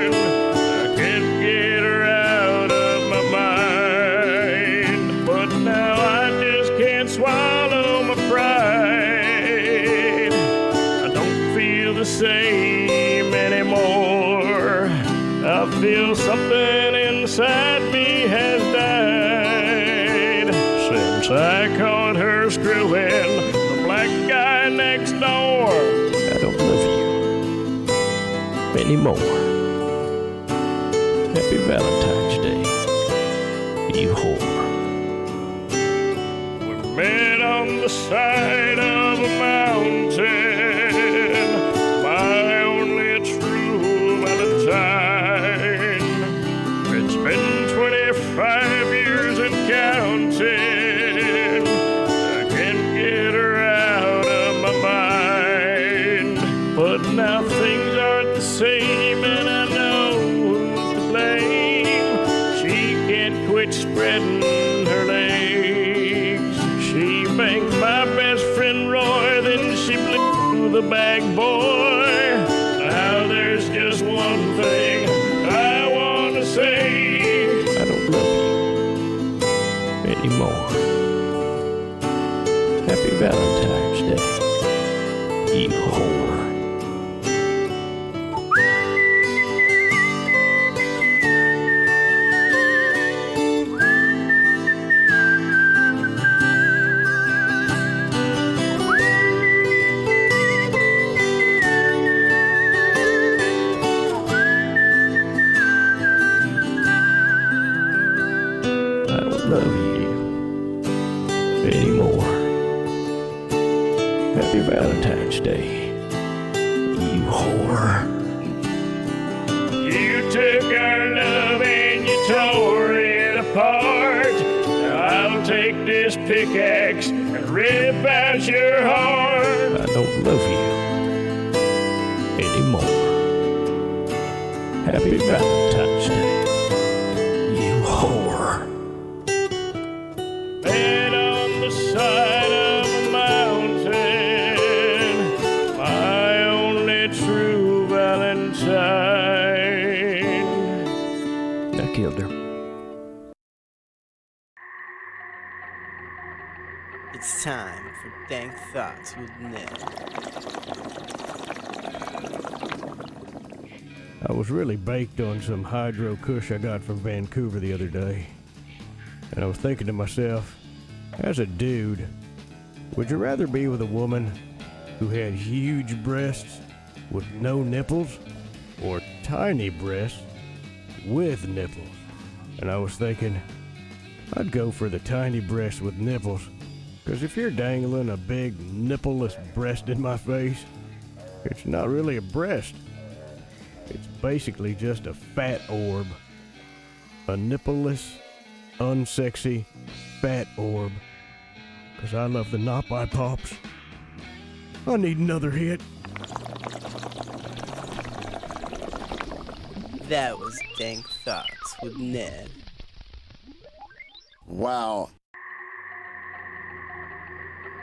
I can't get her out of my mind, but now I just can't swallow my pride. I don't feel the same anymore. I feel something inside me has died since I caught her screwing the black guy next door. I don't love you anymore. Happy Valentine's Day, you whore. We met on the side of a mountain, my only true Valentine. It's been 25 years and counting. I can't get her out of my mind, but now things aren't the same, and I know who's to blame. She can't quit spreading her legs. She banged my best friend Roy, then she blew the bag boy. Now there's just one thing I want to say. I don't love you anymore. Happy Valentine's Day, you whore. I don't love you anymore. Happy Valentine's Day, you whore. You took our love and you tore it apart. Now I'll I'll take this pickaxe and rip out your heart. I don't love you anymore. Happy Valentine's Day, you whore. And on the side of a mountain, my only true Valentine. I killed her. It's time for Dank Thoughts with Ned. I was really baked on some hydro kush I got from Vancouver the other day. And I was thinking to myself, as a dude, would you rather be with a woman who had huge breasts with no nipples, or tiny breasts with nipples? And I was thinking, I'd go for the tiny breasts with nipples, because if you're dangling a big nippleless breast in my face, it's not really a breast. It's basically just a fat orb. A nippleless, unsexy, fat orb. Because I love the Not By Pops. I need another hit. That was Dank Thoughts with Ned. Wow.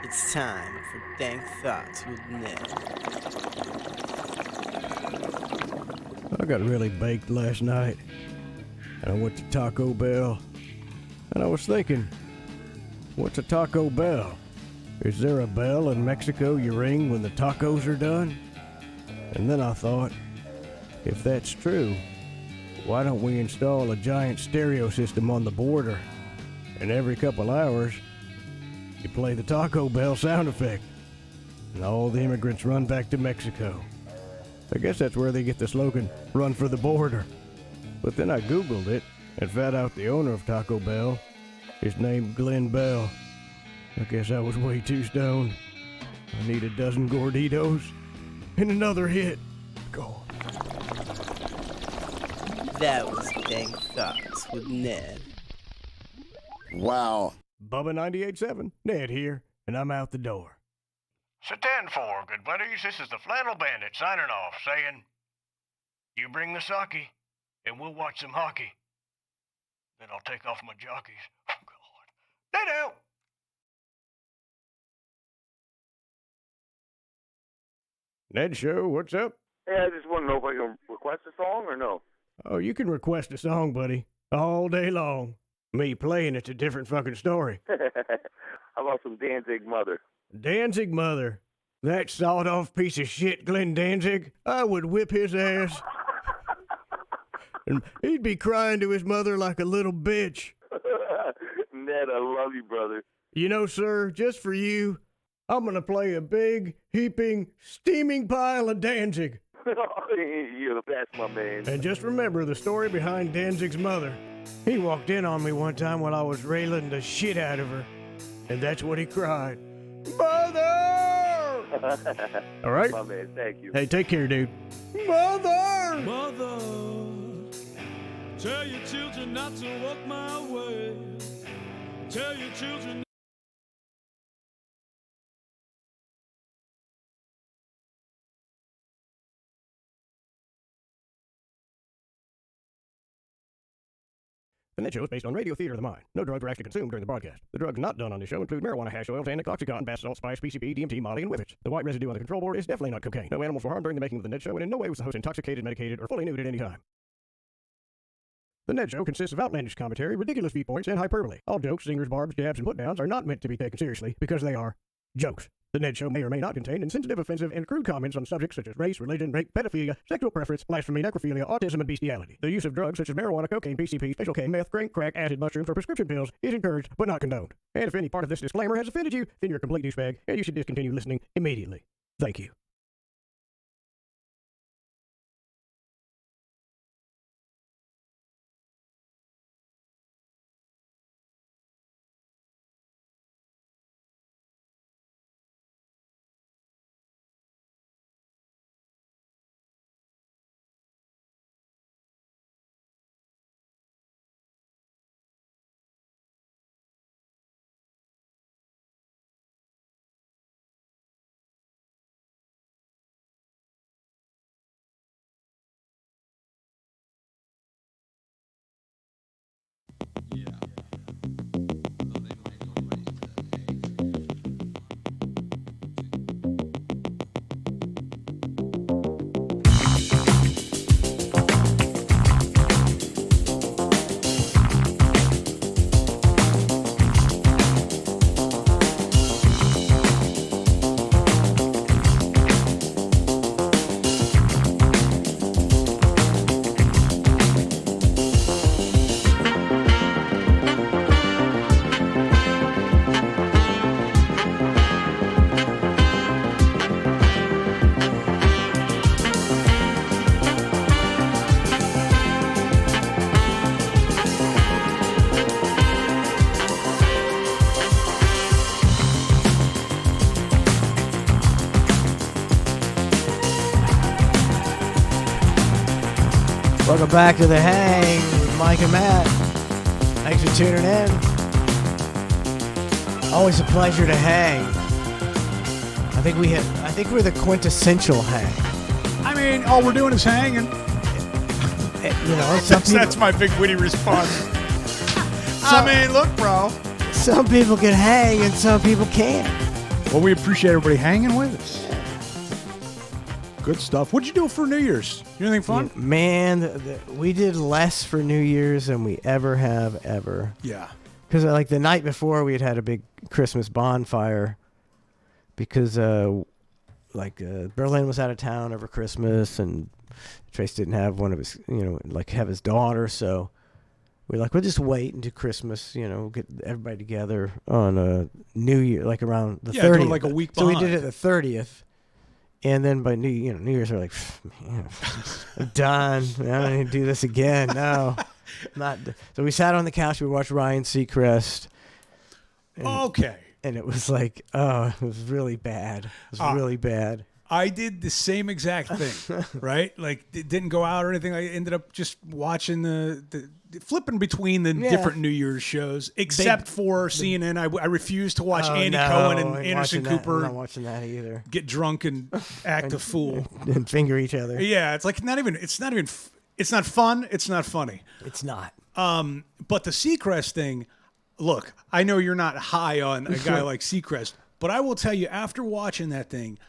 It's time for Dank Thoughts with Ned. I got really baked last night, and I went to Taco Bell, and I was thinking, what's a Taco Bell? Is there a bell in Mexico you ring when the tacos are done? And then I thought, if that's true, why don't we install a giant stereo system on the border, and every couple hours, you play the Taco Bell sound effect, and all the immigrants run back to Mexico. I guess that's where they get the slogan, run for the border. But then I Googled it and found out the owner of Taco Bell is named Glenn Bell. I guess I was way too stoned. I need a dozen Gorditos and another hit. Go. That was Dank Thoughts with Ned. Wow. Bubba 98.7, Ned here, and I'm out the door. So 10-4, good buddies. This is the Flannel Bandit signing off, saying, you bring the sake, and we'll watch some hockey. Then I'll take off my jockeys. Oh, God. They do. Ned Show, what's up? Hey, I just want to know if I can request a song or no. Oh, you can request a song, buddy, all day long. Me playing it's a different fucking story. How about some Danzig Mother? Danzig Mother. That sawed-off piece of shit, Glenn Danzig. I would whip his ass. And he'd be crying to his mother like a little bitch. Ned, I love you, brother. You know, sir, just for you, I'm gonna play a big, heaping, steaming pile of Danzig. You're the best, my man. And just remember the story behind Danzig's mother. He walked in on me one time while I was railing the shit out of her. And that's what he cried. Mother! All right? My man, thank you. Hey, take care, dude. Mother! Mother, tell your children not to walk my way. Tell your children. The Ned Show is based on radio theater of the mind. No drugs were actually consumed during the broadcast. The drugs not done on this show include marijuana hash oils, and oxycontin, bath salt, spice, PCP, DMT, Molly, and Whippets. The white residue on the control board is definitely not cocaine. No animals were harmed during the making of the Ned Show, and in no way was the host intoxicated, medicated, or fully nude at any time. The Ned Show consists of outlandish commentary, ridiculous viewpoints, and hyperbole. All jokes, zingers, barbs, jabs, and put-downs are not meant to be taken seriously because they are jokes. The Ned Show may or may not contain insensitive, offensive, and crude comments on subjects such as race, religion, rape, pedophilia, sexual preference, blasphemy, necrophilia, autism, and bestiality. The use of drugs such as marijuana, cocaine, PCP, special K, meth, crack, acid, mushrooms, or prescription pills is encouraged but not condoned. And if any part of this disclaimer has offended you, then you're a complete douchebag, and you should discontinue listening immediately. Thank you. Welcome back to The Hang with Mike and Matt. Thanks for tuning in. Always a pleasure to hang. I think we're the quintessential hang. I mean, all we're doing is hanging. You know, That's my big witty response. I mean, look, bro. Some people can hang and some people can't. Well, we appreciate everybody hanging with us. Good stuff. What'd you do for New Year's? You anything fun? Man, we did less for New Year's than we ever have ever. Yeah. Because like the night before, we had a big Christmas bonfire because Berlin was out of town over Christmas and Trace didn't have one of his, have his daughter. So we're like, we'll just wait until Christmas, get everybody together on New Year, like around the 30th. Like a week So behind. we did it the 30th. And then by New Year's, we're like, man, I'm done. I don't need to do this again. No, not. So we sat on the couch. We watched Ryan Seacrest. Okay. And it was like, oh, it was really bad. It was really bad. I did the same exact thing, right? Like, it didn't go out or anything. I ended up just watching the flipping between the different New Year's shows, except for CNN. I refused to watch Andy Cohen and Anderson Cooper. I'm not watching that either. Get drunk and act a fool And finger each other. Yeah, it's like it's not fun. It's not funny. It's not. But the Seacrest thing, look, I know you're not high on a guy like Seacrest, but I will tell you, after watching that thing,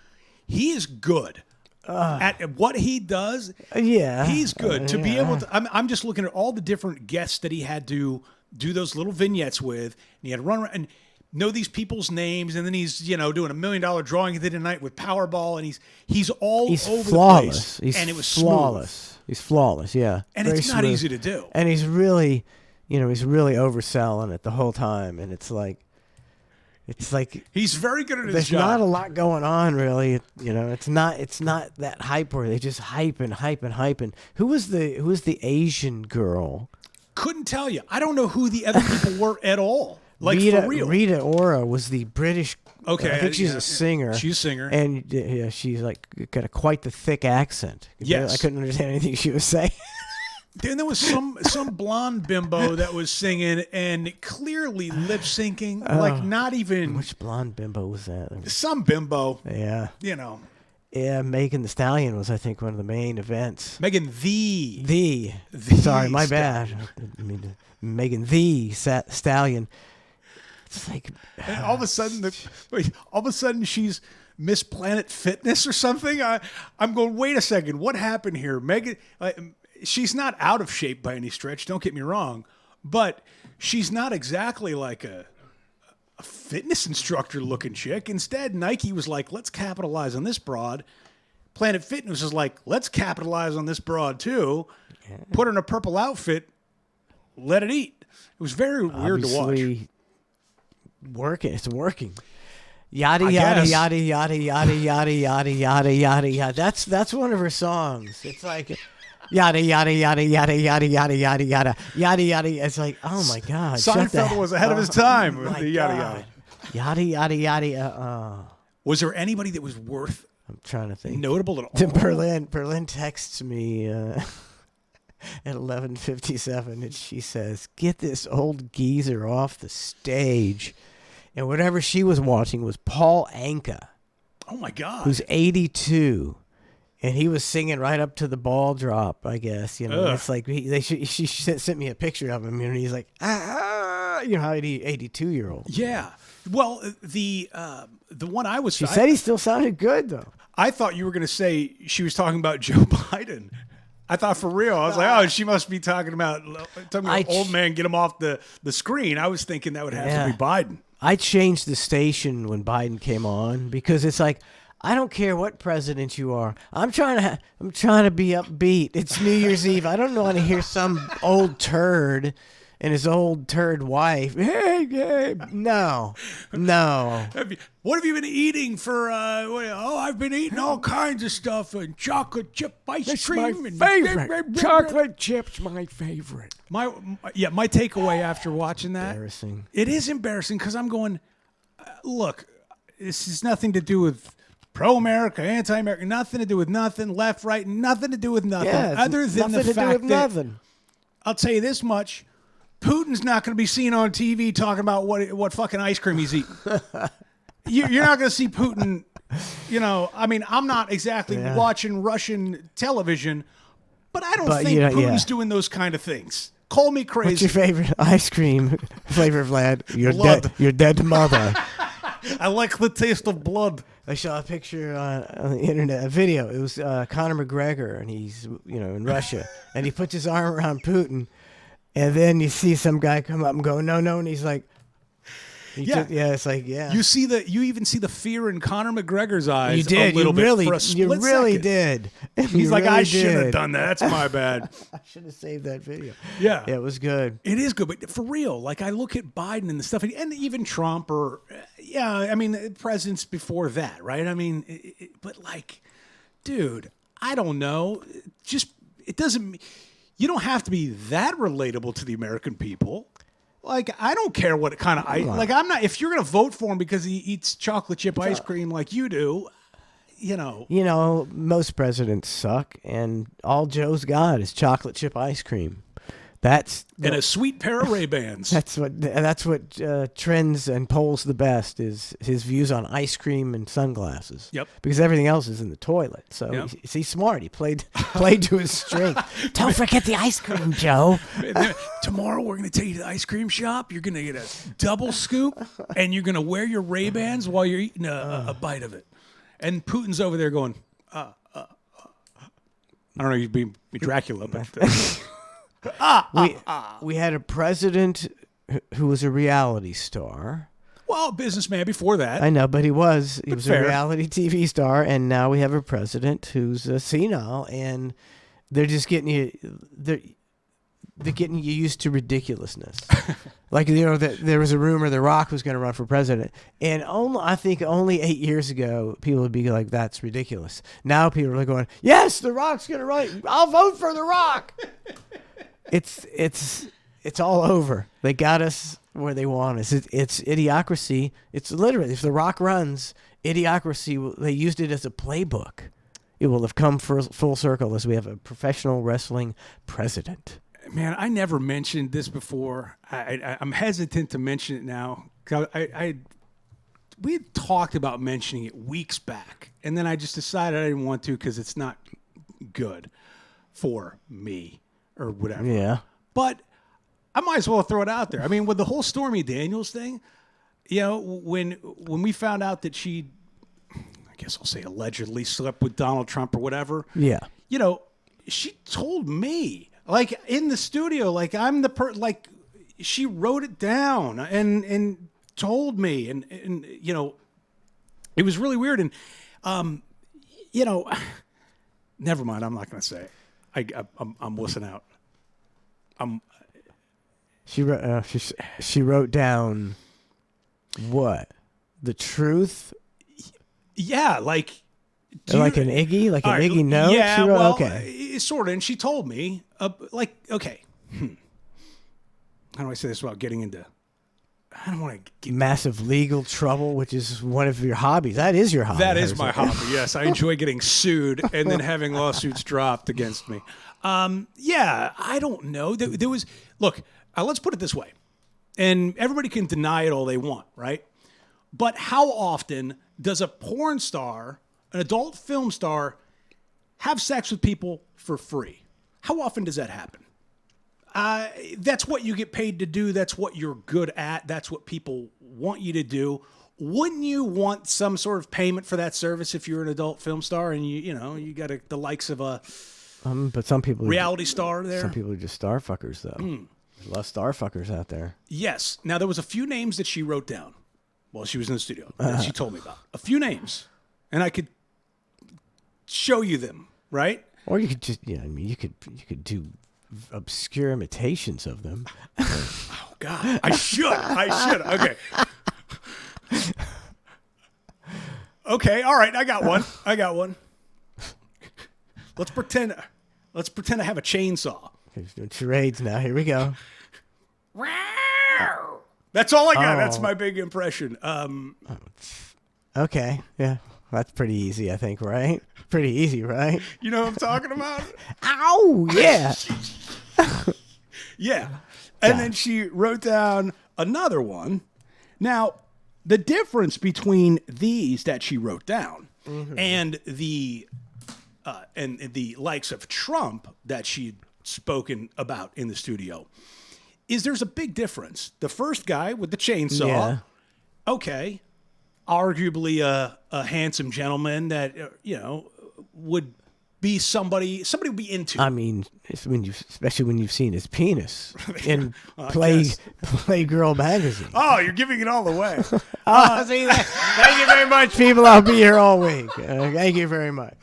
he is good at what he does. Yeah. He's good to be able to. I'm just looking at all the different guests that he had to do those little vignettes with, and he had to run around and know these people's names, and then he's doing $1 million drawing he did tonight with Powerball, and he's all over flawless. the place. And it was flawless. Smooth. He's flawless. Yeah. And Very it's not smooth. easy to do. And he's really, he's really overselling it the whole time, and it's like He's very good at his there's job. not a lot going on really. It's not that hype where they just hype and hype and hype. And who was the Asian girl? Couldn't tell you. I don't know who the other people were at all. Like, Rita, for real. Rita Ora was the British. Okay, I think she's a singer. She's a singer. And she's like got quite the thick accent. Yes. I couldn't understand anything she was saying. Then there was some blonde bimbo that was singing and clearly lip syncing, like not even Which blonde bimbo was that? some bimbo. Yeah. Yeah, Megan the Stallion was, I think, one of the main events. Megan The Sorry, my bad. I mean, Megan the Stallion. It's like and all of a sudden she's Miss Planet Fitness or something. I'm going, wait a second, what happened here? Megan, she's not out of shape by any stretch, don't get me wrong, but she's not exactly like a fitness instructor looking chick. Instead, Nike was like, let's capitalize on this broad. Planet Fitness was like, let's capitalize on this broad too. Put her in a purple outfit, let it eat. It was very weird to watch. It's working. Yada yada yada yada yada yada yada yada yada yada. That's one of her songs. It's like yada yada yada yada yada yada yada yada yada yada. It's like, oh my God. Seinfeld was ahead of his time with the yada yada. Yada yada yada. Was there anybody that was worth I'm trying to think. notable at all? Berlin texts me at 11:57 and she says, "Get this old geezer off the stage." And whatever she was watching was Paul Anka. Oh my God. Who's 82. And he was singing right up to the ball drop, I guess. It's like she sent me a picture of him, and he's like, how 82-year-old. Yeah. Well, the one I was. She said he still sounded good though. I thought you were going to say she was talking about Joe Biden. I thought for real. I was like, oh, she must be talking about old man, get him off the screen. I was thinking that would have to be Biden. I changed the station when Biden came on because it's like, I don't care what president you are. I'm trying to be upbeat. It's New Year's Eve. I don't want to hear some old turd and his old turd wife. Hey, no. What have you been eating for? I've been eating all kinds of stuff and chocolate chip ice cream. My favorite. Chocolate chips, my favorite. My takeaway after watching that. It is embarrassing because I'm going, look, this has nothing to do with pro-America, anti-America, nothing to do with nothing, left, right, nothing to do with nothing, Yeah, it's other than nothing the to do fact with that nothing. I'll tell you this much: Putin's not going to be seen on TV talking about what fucking ice cream he's eating. You're not going to see Putin. I mean, I'm not exactly watching Russian television, but I don't think Putin's doing those kind of things. Call me crazy. What's your favorite ice cream flavor, Vlad? Blood. Your dead mother. I like the taste of blood. I saw a picture on the internet, a video. It was Conor McGregor, and he's in Russia, and he puts his arm around Putin, and then you see some guy come up and go, no, and he's like, it's like, yeah. You even see the fear in Conor McGregor's eyes. You did. A little bit for a You split really second. did. He's like, I should have done that. That's my bad. I should have saved that video. Yeah. Yeah, it was good. It is good, but for real, like I look at Biden and the stuff, and even Trump, or I mean, presidents before that, right? I mean, but like, dude, I don't know. Just it doesn't. You don't have to be that relatable to the American people. Like, I don't care what kind of ice. Like, I'm not. If you're gonna vote for him because he eats chocolate chip ice cream like you do, most presidents suck, and all Joe's got is chocolate chip ice cream. And a sweet pair of Ray-Bans. That's what trends and polls the best is his views on ice cream and sunglasses. Yep. Because everything else is in the toilet. So he's smart. He played to his strength. Don't forget the ice cream, Joe. Tomorrow we're going to take you to the ice cream shop. You're going to get a double scoop, and you're going to wear your Ray-Bans while you're eating a bite of it. And Putin's over there going, I don't know, you'd be Dracula, but... We had a president who was a reality star. Well, businessman before that. I know, but he was fair. a reality TV star, and now we have a president who's senile, and they're just getting you. They're getting you used to ridiculousness. Like there was a rumor The Rock was going to run for president, and I think only 8 years ago people would be like, "That's ridiculous." Now people are going, "Yes, The Rock's going to run. I'll vote for The Rock." It's all over. They got us where they want us. It's idiocracy. It's literally, if The Rock runs, idiocracy. They used it as a playbook. It will have come full circle as we have a professional wrestling president. Man, I never mentioned this before. I'm hesitant to mention it now. We had talked about mentioning it weeks back, and then I just decided I didn't want to because it's not good for me. Or whatever. Yeah. But I might as well throw it out there. I mean, with the whole Stormy Daniels thing, when we found out that she, I guess I'll say allegedly slept with Donald Trump or whatever. Yeah. She told me, like in the studio, like I'm the like she wrote it down and told me, and it was really weird. And never mind. I'm not going to say it. I'm listening out. She wrote down what? The truth? Yeah, like an Iggy, like an Iggy note. Yeah, she wrote, well, okay, sort of. And she told me, okay. How do I say this without getting into? I don't want to get massive legal trouble, which is one of your hobbies. That is your hobby. That is my hobby. Yes, I enjoy getting sued and then having lawsuits dropped against me. Yeah, I don't know. There was look. Let's put it this way, and everybody can deny it all they want, right? But how often does a porn star, an adult film star, have sex with people for free? How often does that happen? That's what you get paid to do. That's what you're good at. That's what people want you to do. Wouldn't you want some sort of payment for that service if you're an adult film star and you got the likes of a but some people reality star there? Some people are just star fuckers though. There's a lot of star fuckers out there. Yes. Now there was a few names that she wrote down while she was in the studio that she told me about. A few names, and I could show you them, right? Or you could just you could do obscure imitations of them. Oh God, I should. Okay. Okay, all right, I got one. Let's pretend I have a chainsaw. Okay, doing charades now. Here we go. That's all I got. That's my big impression. Okay, yeah. That's pretty easy, I think, right? Pretty easy, right? You know what I'm talking about? Ow, yeah. Yeah. And then she wrote down another one. Now, the difference between these that she wrote down and the likes of Trump that she'd spoken about in the studio is there's a big difference. The first guy with the chainsaw, okay, arguably a handsome gentleman that would be somebody would be into. I mean, especially when you've seen his penis in Playgirl magazine. Oh, you're giving it all away. See that? Thank you very much, people. I'll be here all week. Thank you very much.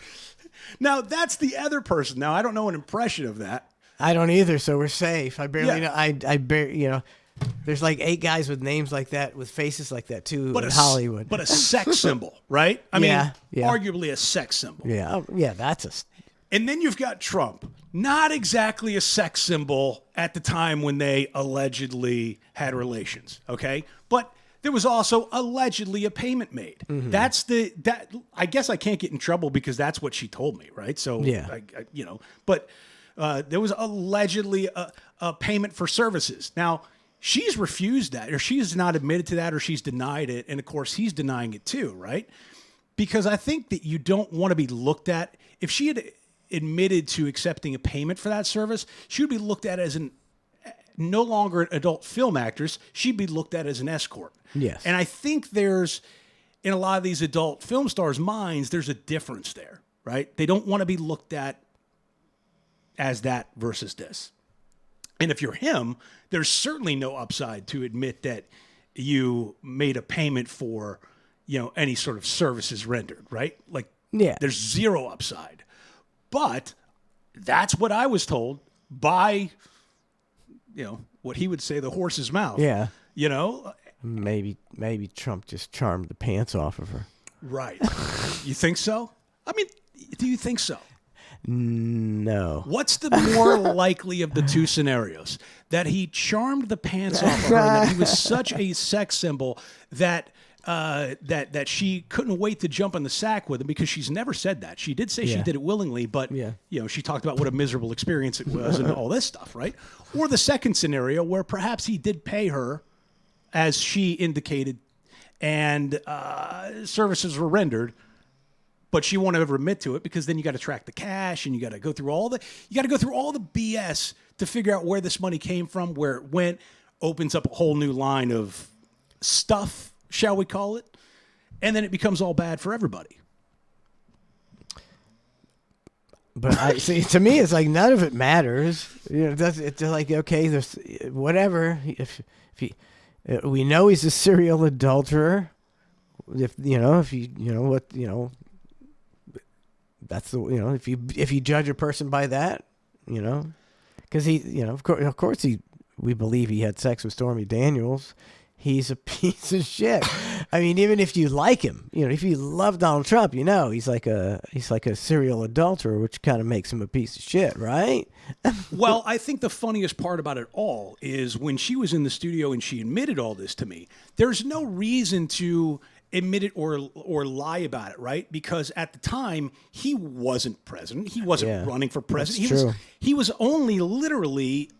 Now that's the other person. Now I don't know an impression of that. I don't either, so we're safe. I barely know. I barely, there's like 8 guys with names like that, with faces like that too in Hollywood. But a sex symbol, right? I mean, arguably a sex symbol. Yeah, that's a. And then you've got Trump, not exactly a sex symbol at the time when they allegedly had relations, okay? But there was also allegedly a payment made. Mm-hmm. I guess I can't get in trouble because that's what she told me, right? So but there was allegedly a payment for services. Now, she's refused that, or she's not admitted to that, or she's denied it. And of course, he's denying it too, right? Because I think that you don't want to be looked at. If she had admitted to accepting a payment for that service, she would be looked at as no longer an adult film actress. She'd be looked at as an escort. Yes. And I think there's, in a lot of these adult film stars' minds, there's a difference there, right? They don't want to be looked at as that versus this. And if you're him, there's certainly no upside to admit that you made a payment for, any sort of services rendered, right? Like, there's zero upside. But that's what I was told by, what he would say, the horse's mouth. Yeah. Maybe Trump just charmed the pants off of her. Right. You think so? I mean, do you think so? No. What's the more likely of the two scenarios? That he charmed the pants off of her, and that he was such a sex symbol that that she couldn't wait to jump in the sack with him, because she's never said that. She did say she did it willingly, but she talked about what a miserable experience it was and all this stuff, right? Or the second scenario where perhaps he did pay her, as she indicated, and services were rendered, but she won't ever admit to it, because then you got to track the cash and you got to go through all the BS to figure out where this money came from, where it went. Opens up a whole new line of stuff, shall we call it, and then it becomes all bad for everybody. But I see, to me, it's like none of it matters. It's like, okay, there's whatever. If he, we know he's a serial adulterer. If if you judge a person by that, because he, of course we believe he had sex with Stormy Daniels. He's a piece of shit. I mean, even if you like him, if you love Donald Trump, he's like a serial adulterer, which kind of makes him a piece of shit, right? Well, I think the funniest part about it all is when she was in the studio and she admitted all this to me, there's no reason to admit it or lie about it, right? Because at the time, he wasn't president. He wasn't running for president. He was only literally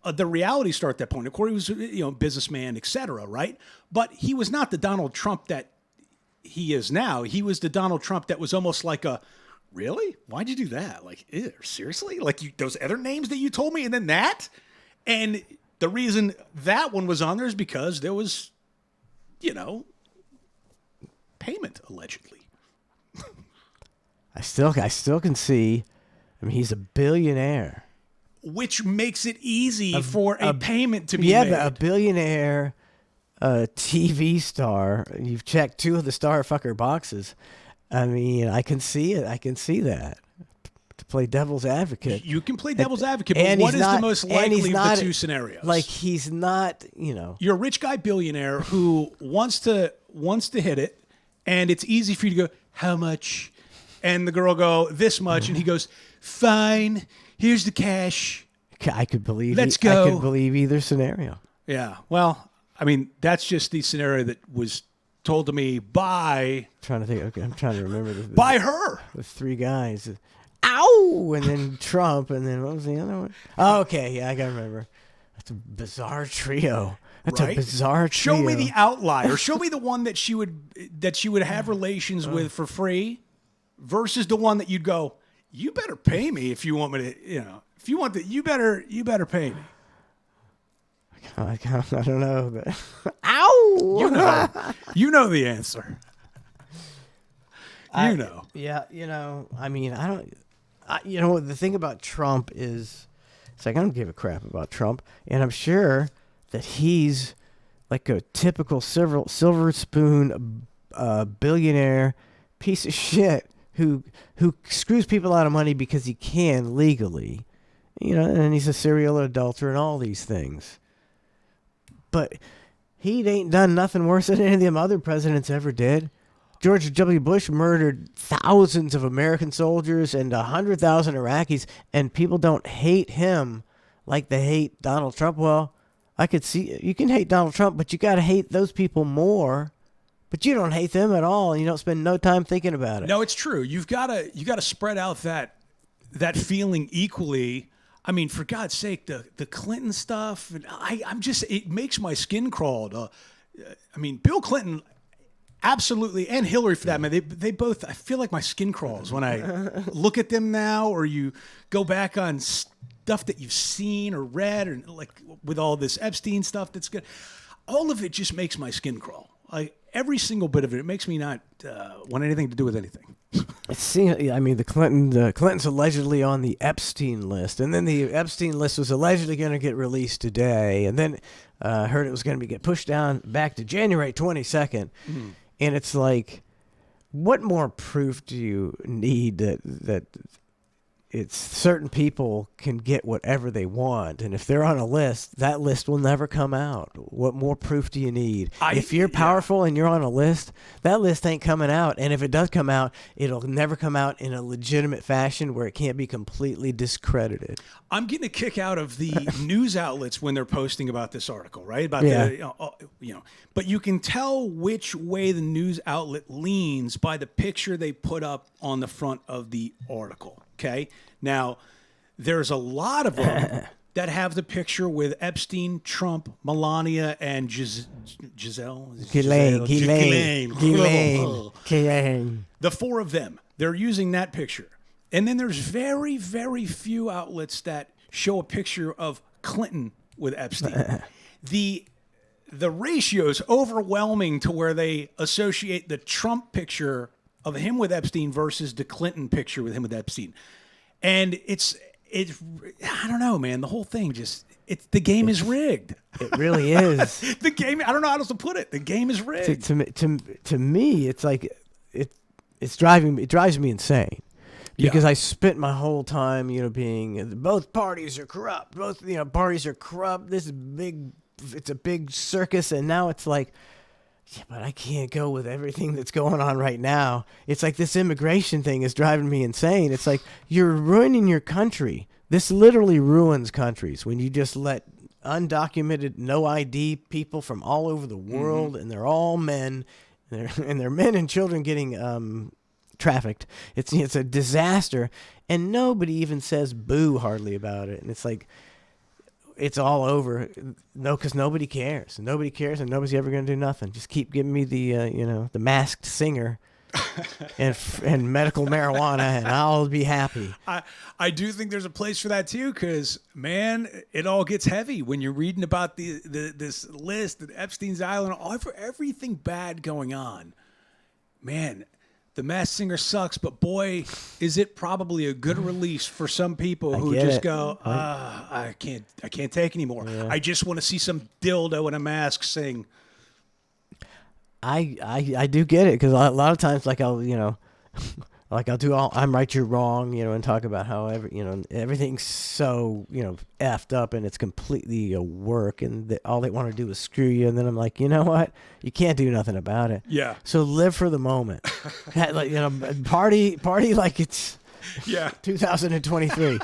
the reality star at that point. Of course, he was businessman, etc., right? But he was not the Donald Trump that he is now. He was the Donald Trump that was almost like a, really? Why'd you do that? Like, seriously? Like those other names that you told me, and then that? And the reason that one was on there is because there was, payment, allegedly. I still can see. I mean, he's a billionaire, which makes it easy for a payment to be made. But a billionaire TV star. You've checked 2 of the Starfucker boxes. I mean, I can see it. I can see that. To play devil's advocate, you can play devil's advocate, but what is the most likely of the two scenarios? Like, he's not. You're a rich guy billionaire who wants to hit it. And it's easy for you to go, how much? And the girl go, this much. And he goes, fine, here's the cash. I could believe. Let's go. I could believe either scenario. Yeah. Well, I mean, that's just the scenario that was told to me by Trying to think. Okay, I'm trying to remember by her. the three guys. Ow! And then Trump, and then what was the other one? Oh, okay, yeah, I gotta remember. That's a bizarre trio. That's Right? a bizarre trio. Show me the outlier. Show me the one that she would have relations with for free, versus the one that you'd go, you better pay me if you want me to. You know, if you want that, you better pay me. I don't know. But ow! You know the answer. You know. Yeah, I mean, the thing about Trump is, it's like, I don't give a crap about Trump, and I'm sure that he's like a typical silver spoon billionaire piece of shit who screws people out of money because he can legally, and he's a serial adulterer and all these things. But he ain't done nothing worse than any of them other presidents ever did. George W. Bush murdered thousands of American soldiers and 100,000 Iraqis, and people don't hate him like they hate Donald Trump. Well, I could see you can hate Donald Trump, but you got to hate those people more. But you don't hate them at all, and you don't spend no time thinking about it. No, it's true. You got to spread out that feeling equally. I mean, for God's sake, the Clinton stuff, and it makes my skin crawl. I mean, Bill Clinton, absolutely, and Hillary for that matter. They both. I feel like my skin crawls when I look at them now, or you go back on stuff that you've seen or read, or like with all this Epstein stuff. That's good. All of it just makes my skin crawl. Like every single bit of it, it makes me not want anything to do with anything. I mean, the Clintons allegedly on the Epstein list, and then the Epstein list was allegedly going to get released today, and then heard it was going to get pushed down back to January 22nd. And it's like, what more proof do you need that it's certain people can get whatever they want, and if they're on a list, that list will never come out? What more proof do you need? If you're powerful and you're on a list, that list ain't coming out, and if it does come out, it'll never come out in a legitimate fashion where it can't be completely discredited. I'm getting a kick out of the news outlets when they're posting about this article, right? About but you can tell which way the news outlet leans by the picture they put up on the front of the article. Okay. Now, there's a lot of them that have the picture with Epstein, Trump, Melania, and Giselle. Ghislaine. The four of them. They're using that picture. And then there's very, very few outlets that show a picture of Clinton with Epstein. The ratio is overwhelming to where they associate the Trump picture of him with Epstein versus the Clinton picture with him with Epstein. And it's I don't know, man. The whole thing the game is rigged. It really is. The game, I don't know how else to put it. The game is rigged. To me, it's like it drives me insane. Because I spent my whole time, being both parties are corrupt. Both parties are corrupt. It's a big circus, and now it's like, yeah, but I can't go with everything that's going on right now. It's like this immigration thing is driving me insane. It's like you're ruining your country. This literally ruins countries when you just let undocumented, no ID people from all over the world, and they're all men, and they're men and children getting trafficked. It's a disaster, and nobody even says boo hardly about it. And it's like, it's all over. No, because nobody cares. Nobody cares, and nobody's ever going to do nothing. Just keep giving me the Masked Singer and medical marijuana, and I'll be happy. I do think there's a place for that too, because man, it all gets heavy when you're reading about this list, the Epstein's Island, everything bad going on. Man, The Masked Singer sucks, but boy, is it probably a good release for some people who just go, I can't take anymore. Yeah. I just want to see some dildo in a mask sing. I do get it, because a lot of times, like I'll do all I'm right, you're wrong, and talk about how everything's so effed up and it's completely a work, and all they want to do is screw you. And then I'm like, you know what? You can't do nothing about it. Yeah. So live for the moment. Party like it's Yeah. 2023,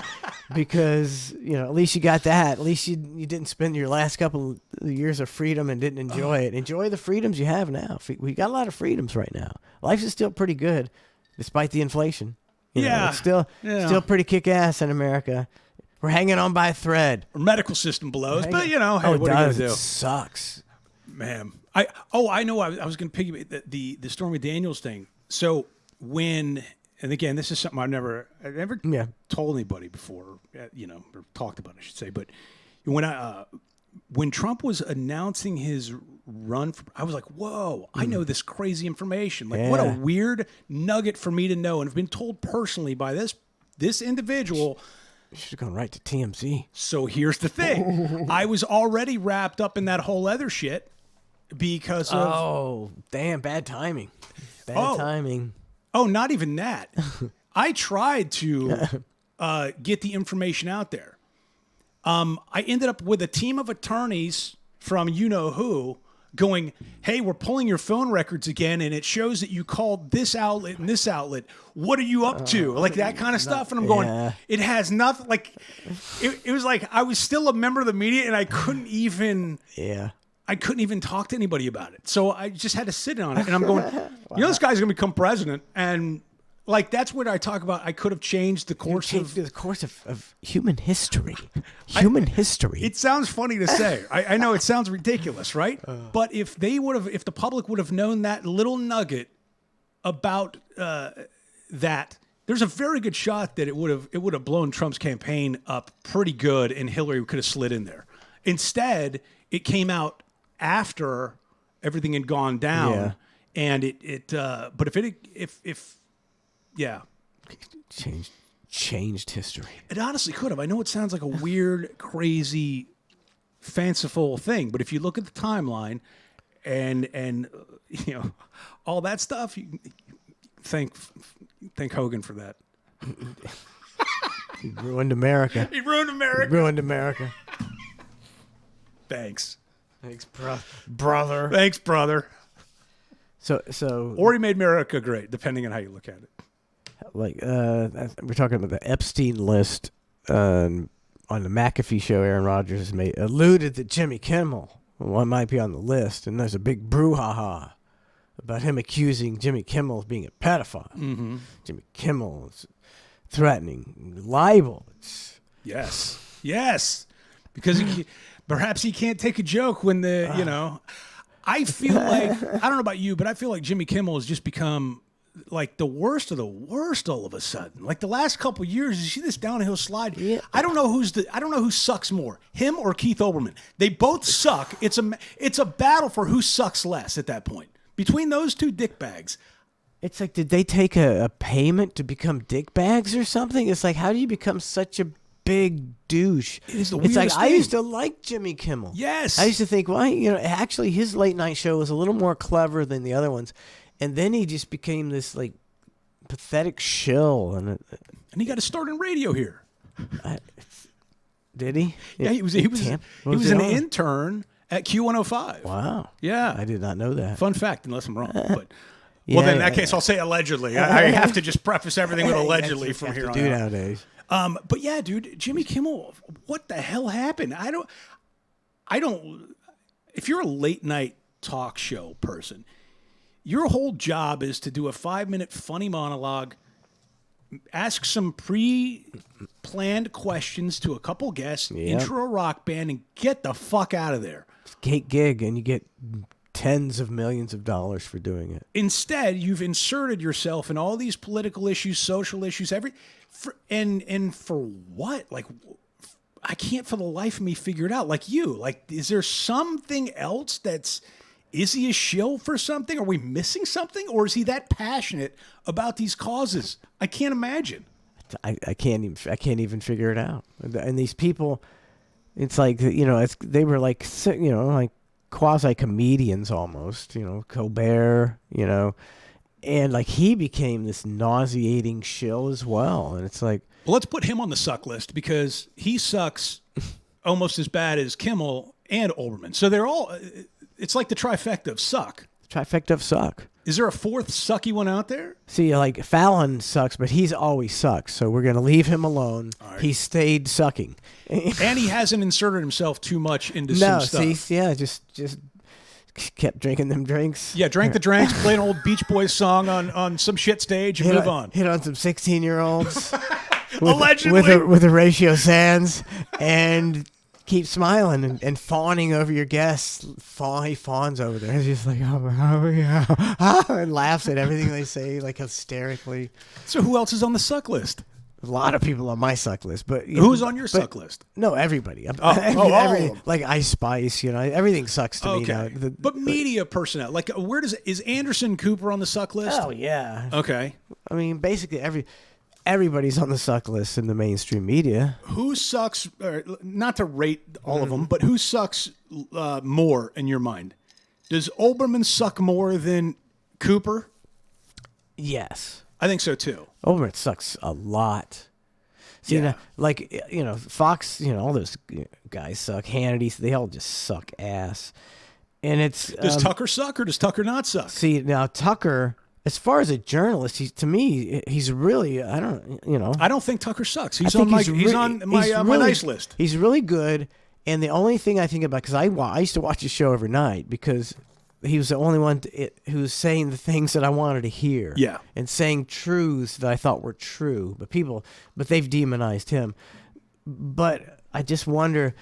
because at least you got that. At least you didn't spend your last couple of years of freedom and didn't enjoy it. Enjoy the freedoms you have now. We got a lot of freedoms right now. Life is still pretty good, despite the inflation. It's still pretty kick ass in America. We're hanging on by a thread. Our medical system blows, but hey, it what are you gonna do? It sucks, man. I know. I was going to piggyback the Stormy Daniels thing. So and again, this is something I've never told anybody before, or talked about, I should say. But when Trump was announcing his run, I was like, whoa, I know this crazy information. Like, what a weird nugget for me to know. And I've been told personally by this individual. You should have gone right to TMZ. So here's the thing. I was already wrapped up in that whole other shit because of... Oh, damn, bad timing. Bad timing. Oh, not even that. I tried to get the information out there. I ended up with a team of attorneys from you-know-who going, hey, we're pulling your phone records again, and it shows that you called this outlet and this outlet. What are you up to? Like that kind of stuff. And I'm going, it has nothing. Like, it was like I was still a member of the media, and I couldn't even... I couldn't even talk to anybody about it. So I just had to sit on it. And I'm going, this guy's going to become president. And like, that's what I talk about. I could have changed the course of human history. History. It sounds funny to say. I know it sounds ridiculous, right? But if the public would have known that little nugget about that, there's a very good shot that it would have blown Trump's campaign up pretty good, and Hillary could have slid in there. Instead, it came out after everything had gone down, and but if changed history. It honestly could have. I know it sounds like a weird, crazy, fanciful thing, but if you look at the timeline and all that stuff, you thank Hogan for that. He ruined America. He ruined America. Thanks. Thanks, brother. Thanks, brother. So, or he made America great, depending on how you look at it. Like, we're talking about the Epstein list on the McAfee show. Aaron Rodgers has alluded that Jimmy Kimmel might be on the list, and there's a big brouhaha about him accusing Jimmy Kimmel of being a pedophile. Mm-hmm. Jimmy Kimmel is threatening libel. Yes, because perhaps he can't take a joke when I feel like, I don't know about you, but I feel like Jimmy Kimmel has just become like the worst of the worst all of a sudden. Like the last couple of years, you see this downhill slide. Yeah. I don't know who sucks more, him or Keith Olbermann. They both suck. It's a battle for who sucks less at that point. Between those two dickbags. It's like, did they take a payment to become dickbags or something? It's like, how do you become such a big douche? It's like, I used to like Jimmy Kimmel. Yes. I used to think, actually his late night show was a little more clever than the other ones. And then he just became this like pathetic shill. And he got to start in radio here. Did he? Yeah, he was an intern at Q105. Wow. Yeah. I did not know that. Fun fact, unless I'm wrong. But then in that case, I'll say allegedly. I have to just preface everything with allegedly from here on out. Nowadays. But yeah, dude, Jimmy Kimmel, what the hell happened? I don't, if you're a late night talk show person, your whole job is to do a 5-minute funny monologue, ask some pre-planned questions to a couple guests, intro a rock band, and get the fuck out of there. It's gig, and you get tens of millions of dollars for doing it. Instead, you've inserted yourself in all these political issues, social issues, and for what? Like, I can't for the life of me figure it out. Like you, is there something else is he a shill for something? Are we missing something? Or is he that passionate about these causes? I can't imagine. I can't even figure it out. And these people, it's like, they were like quasi comedians almost, Colbert, and like he became this nauseating shill as well. And it's like, well, let's put him on the suck list because he sucks almost as bad as Kimmel and Olbermann. So they're all, it's like the trifecta of suck. Trifecta of suck. Is there a fourth sucky one out there? See, like Fallon sucks, but he's always sucks. So we're gonna leave him alone. Right. He stayed sucking. And he hasn't inserted himself too much into No, some stuff. see, yeah, just kept drinking them drinks. Yeah, drank the drinks, played an old Beach Boys song on some shit stage, and move on. Hit on some 16-year-olds. Allegedly. With Horatio Sands, and keep smiling and fawning over your guests. He fawns over there. He's just like, and laughs at everything they say, like hysterically. So who else is on the suck list? A lot of people on my suck list, but Who's on your suck list? No, everybody. all of them. Like Ice Spice, everything sucks to me now. Okay, but media personnel, like is Anderson Cooper on the suck list? Oh yeah. Okay. I mean, basically everybody's on the suck list in the mainstream media. Who sucks? Not to rate all of them, but who sucks more in your mind? Does Olbermann suck more than Cooper? Yes. I think so too. Olbermann sucks a lot. See, Yeah. Fox, all those guys suck. Hannity, they all just suck ass. And it's Does Tucker suck or does Tucker not suck? see now Tucker. As far as a journalist, he's really I don't think Tucker sucks. I He's think on my he's my nice list. He's really good, and the only thing I think about, because I used to watch his show every night because he was the only one who was saying the things that I wanted to hear. Yeah. And saying truths that I thought were true, but they've demonized him. But I just wonder,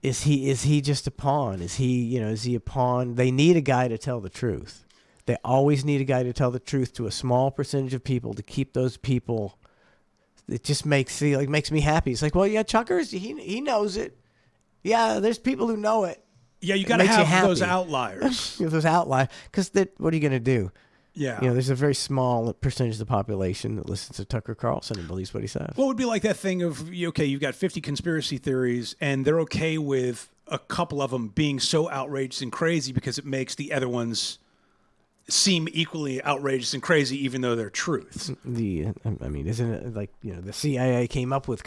is he just a pawn? Is he a pawn? They need a guy to tell the truth. They always need a guy to tell the truth to a small percentage of people to keep those people. It just makes me happy. It's like, well, yeah, Chuckers, he knows it. Yeah, there's people who know it. Yeah, you got to have those outliers. Those outliers, because what are you going to do? Yeah. There's a very small percentage of the population that listens to Tucker Carlson and believes what he says. What would be like that thing of, okay, you've got 50 conspiracy theories, and they're okay with a couple of them being so outrageous and crazy because it makes the other ones seem equally outrageous and crazy, even though they're truths. Isn't it like, the CIA came up with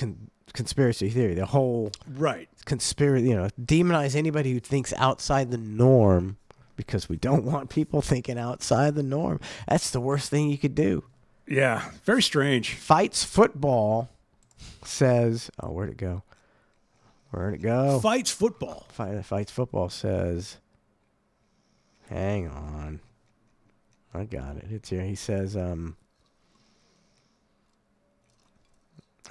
conspiracy theory, the whole right conspiracy, demonize anybody who thinks outside the norm, because we don't want people thinking outside the norm. That's the worst thing you could do. Yeah, very strange. Fights Football says, where'd it go? Fights Football. Fights Football says, hang on. I got it. It's here. He says, I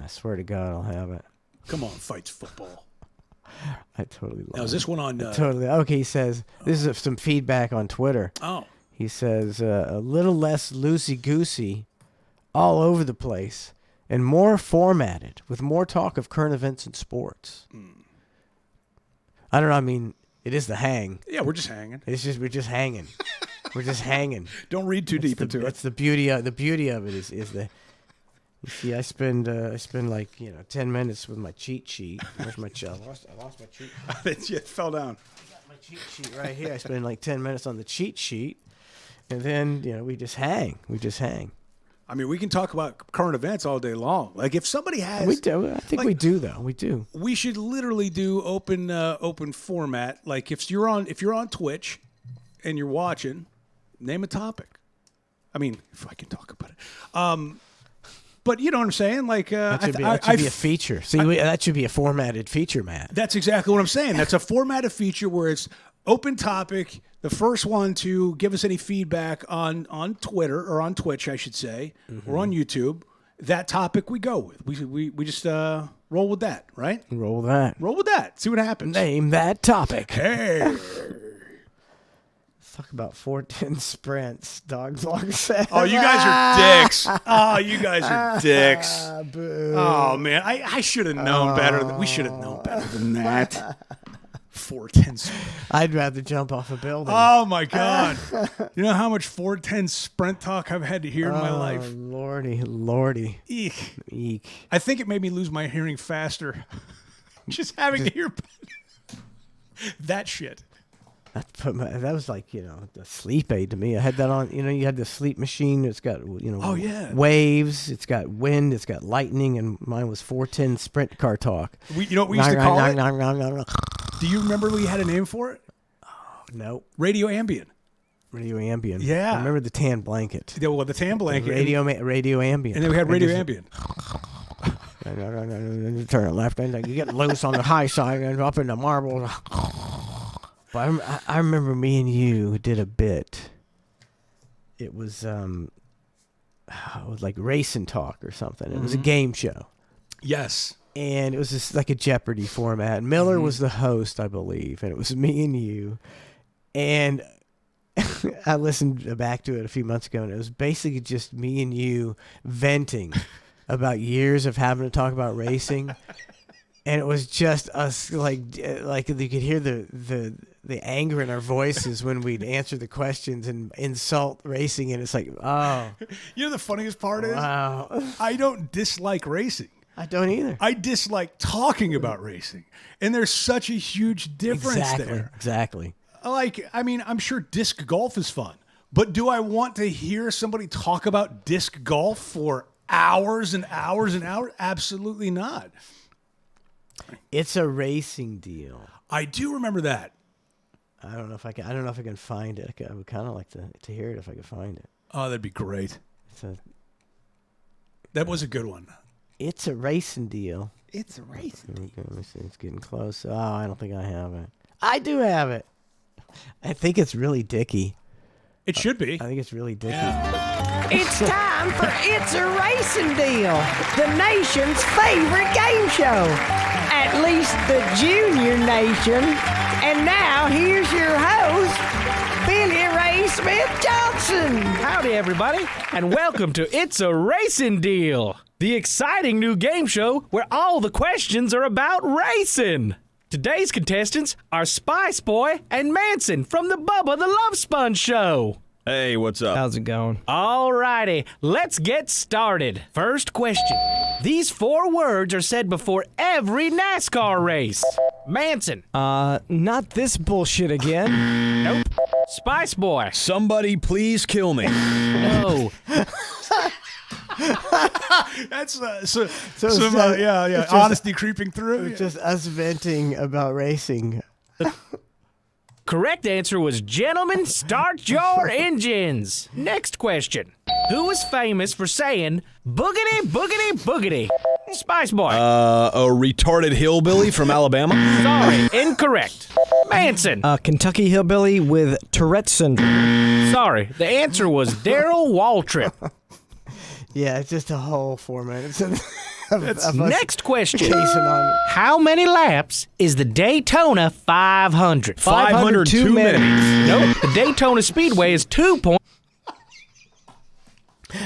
swear to God, I'll have it. Come on, Fights Football. I totally love it. Now, is this one on... Totally. Okay, he says, this is some feedback on Twitter. Oh. He says, a little less loosey-goosey all over the place and more formatted with more talk of current events and sports. I don't know. It is the hang. Yeah, we're just hanging. We're just hanging. We're just hanging. Don't read too deep into it. That's the beauty of it is the. You see, I spend 10 minutes with my cheat sheet. Where's my cheat? I lost my cheat sheet. It fell down. I got my cheat sheet right here. I spend 10 minutes on the cheat sheet, and then we just hang. We can talk about current events all day long. Like if somebody has, we do. I think we do though. We do. We should literally do open format. Like if you're on Twitch, and you're watching, name a topic. If I can talk about it. But you know what I'm saying? Like that should be a feature. See, that should be a formatted feature, Matt. That's exactly what I'm saying. That's a formatted feature where it's open topic. The first one to give us any feedback on Twitter or on Twitch, I should say, or on YouTube. That topic we go with. We just roll with that, right? Roll with that. See what happens. Name that topic. Hey. Talk about 410 sprints. Dogs long set. Oh, you guys are dicks. Oh, you guys are dicks. Boo. Oh man, I should have known better. We should have known better than that. 410 sprint. I'd rather jump off a building. Oh my God. You know how much 410 sprint talk I've had to hear in my life? Lordy. Eek. I think it made me lose my hearing faster. Just having to hear that shit. That was like, the sleep aid to me. I had that on, you had the sleep machine. It's got, waves. It's got wind. It's got lightning. And mine was 410 sprint car talk. You know what we used to call it? Do you remember we had a name for it? Oh, no. Radio Ambient. Radio Ambient. Yeah. I remember the tan blanket. Yeah, well, the tan blanket. Radio Ambient. And then we had Radio Ambient. Turn it left, and you get loose on the high side and up in the marble. But I remember me and you did a bit. It was like racing talk or something. It was a game show. Yes. And it was just like a Jeopardy format. Miller was the host, I believe, and it was me and you. And I listened back to it a few months ago, and it was basically just me and you venting about years of having to talk about racing. And it was just us, like you could hear the anger in our voices when we'd answer the questions and insult racing. And it's like, oh. You know the funniest part is? Wow. I don't dislike racing. I don't either. I dislike talking about racing. And there's such a huge difference there. Exactly. Like, I mean, I'm sure disc golf is fun. But do I want to hear somebody talk about disc golf for hours and hours and hours? Absolutely not. It's a racing deal. I do remember that. I don't know if I can find it. I would kind of like to hear it if I could find it. Oh, that'd be great. That was a good one. It's a racing deal. It's a racing deal. Okay, let me see. It's getting close. Oh, I don't think I have it. I do have it. I think it's really dicky. It should be. I think it's really dicky. It's time for It's a Racing Deal, the nation's favorite game show. At least the junior nation. And now here's your host, Billy Ray Smith Johnson. Howdy, everybody, and welcome to It's a Racing Deal, the exciting new game show where all the questions are about racing. Today's contestants are Spice Boy and Manson from the Bubba the Love Sponge Show. Hey, what's up? How's it going? Alrighty, let's get started. First question. These 4 words are said before every NASCAR race. Manson. Not this bullshit again. Nope. Spice Boy. Somebody please kill me. No. That's it's honesty creeping through. It's just us venting about racing. Correct answer was gentlemen, start your engines. Next question. Who is famous for saying boogity, boogity, boogity? Spice Boy. A retarded hillbilly from Alabama? Sorry, incorrect. Manson. Kentucky hillbilly with Tourette syndrome. Sorry, the answer was Daryl Waltrip. Yeah, it's just a whole 4 minutes of us Next question. chasing on. How many laps is the Daytona 500? 502 minutes. Nope, the Daytona Speedway is 2 points.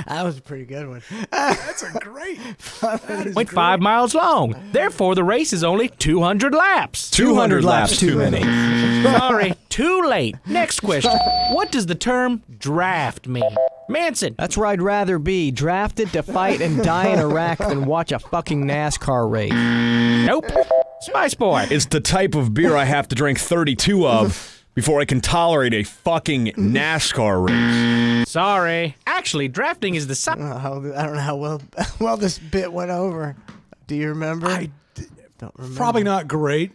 That was a pretty good one. That's a great. 5 miles long. Therefore, the race is only 200 laps. 200 laps too many. Sorry, too late. Next question. What does the term draft mean? Manson. That's where I'd rather be, drafted to fight and die in Iraq than watch a fucking NASCAR race. Nope. Spice Boy. It's the type of beer I have to drink 32 of before I can tolerate a fucking NASCAR race. Sorry. Actually, drafting is the I don't know how well this bit went over. Do you remember? I don't remember. Probably not great.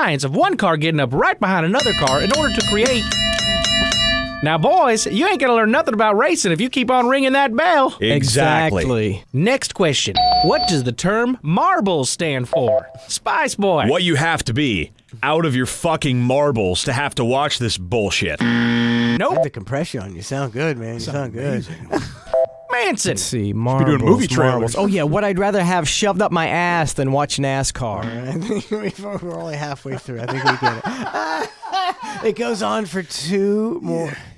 science of one car getting up right behind another car in order to create... Now, boys, you ain't gonna learn nothing about racing if you keep on ringing that bell. Exactly. Next question. What does the term marbles stand for? Spice Boy. What you have to be out of your fucking marbles to have to watch this bullshit. Nope. Have the compression on. You sound good, man. You sound good. Manson. Let's see, marbles. doing movie trailers. marbles. Oh, yeah, what I'd rather have shoved up my ass than watch NASCAR. I think we're only halfway through. I think we get it. It goes on for 2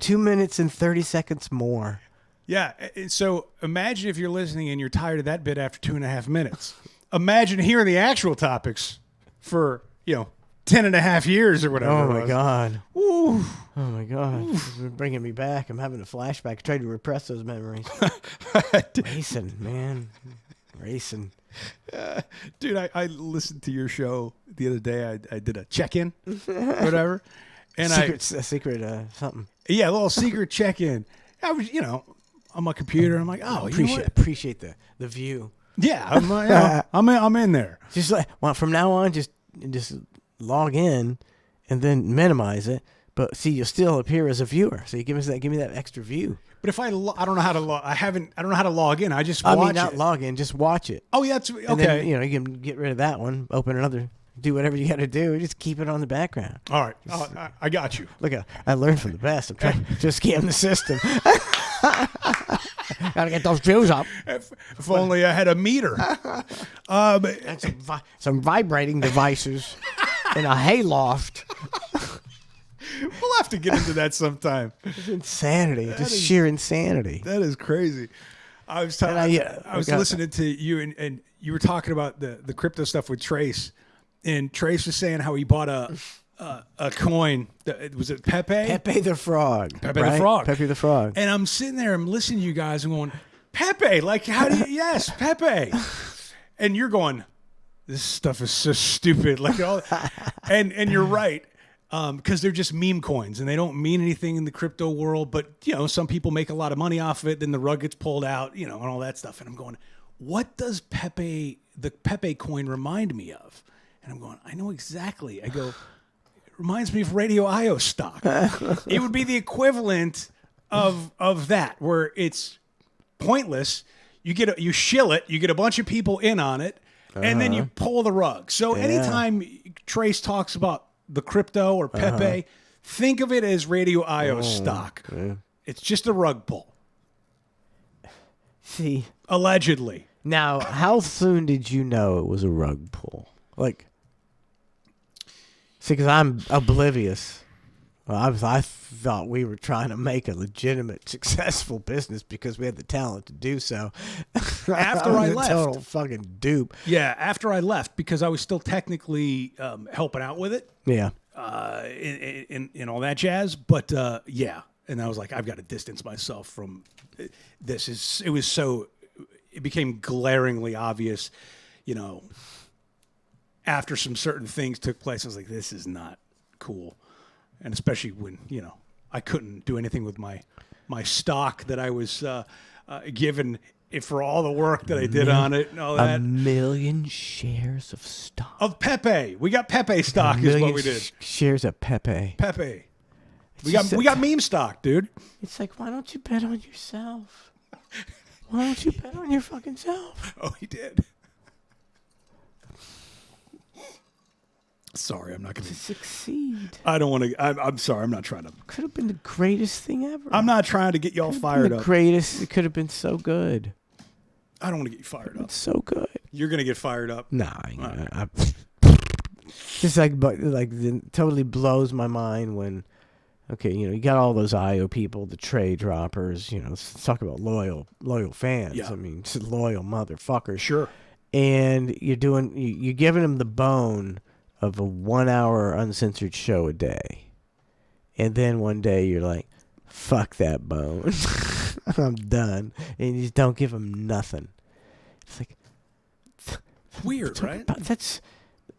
minutes and 30 seconds more. Yeah. So imagine if you're listening and you're tired of that bit after 2.5 minutes. Imagine hearing the actual topics for 10.5 years or whatever. Oh my God. Ooh. Oh my God. This is bringing me back. I'm having a flashback. I tried to repress those memories. Racing, man. Racing. Dude, I listened to your show the other day. I did a check-in, whatever. And secret something. Yeah, a little secret check-in. I was, on my computer. I'm like, oh, appreciate the view. Yeah, I'm in there. Just from now on, just log in, and then minimize it. But see, you'll still appear as a viewer. So you give me that extra view. But if I don't know how to I don't know how to log in. I just I watch mean, not it. log in, just watch it. Oh yeah, that's okay. And then, you can get rid of that one, open another, do whatever you got to do. Just keep it on the background. All right, I got you. Look, I learned from the best. I'm trying to scam the system. Gotta get those views up. If only I had a meter. And some vibrating devices in a hayloft. We'll have to get into that sometime. It's insanity. Sheer insanity. That is crazy. I was listening to you, and you were talking about the crypto stuff with Trace, and Trace was saying how he bought a coin. Was it Pepe? Pepe the Frog. Pepe the Frog. Pepe the Frog. And I'm sitting there, I'm listening to you guys, and going, Pepe, like how do you? Yes, Pepe. And you're going, this stuff is so stupid. Like and you're right. Because they're just meme coins and they don't mean anything in the crypto world, but some people make a lot of money off of it. Then the rug gets pulled out, and all that stuff. And I'm going, what does the Pepe coin remind me of? And I'm going, I know exactly. I go, it reminds me of Radio IO stock. It would be the equivalent of that, where it's pointless. You shill it, you get a bunch of people in on it, and then you pull the rug. So anytime Trace talks about the crypto or Pepe, think of it as Radio IO stock. Yeah. It's just a rug pull. See, allegedly. Now, how soon did you know it was a rug pull? See, because I'm oblivious. Well, I thought we were trying to make a legitimate, successful business because we had the talent to do so. After I left, total fucking dupe. Yeah, after I left, because I was still technically helping out with it. Yeah. In all that jazz, but yeah, and I was like, I've got to distance myself from this. It became glaringly obvious, after some certain things took place. I was like, this is not cool. And especially when, I couldn't do anything with my stock that I was given for all the work that I did on it and all that. 1 million shares of stock. Of Pepe. We got Pepe stock is what we did. Shares of Pepe. Pepe. We got meme stock, dude. It's like, why don't you bet on yourself? Why don't you bet on your fucking self? Oh, he did. Sorry, I'm not going to succeed. I don't want to. I'm sorry. I'm not trying to. Could have been the greatest thing ever. I'm not trying to get y'all fired up. The greatest. It could have been so good. I don't want to get you fired up. It's so good. You're going to get fired up. Nah. Just totally blows my mind when. Okay, you got all those IO people, the trade droppers. Let's talk about loyal fans. Yeah. I mean, just loyal motherfuckers. Sure. And you're giving them the bone of a 1 hour uncensored show a day. And then one day you're like, fuck that bone. I'm done. And you just don't give them nothing. It's like... Weird, right? That's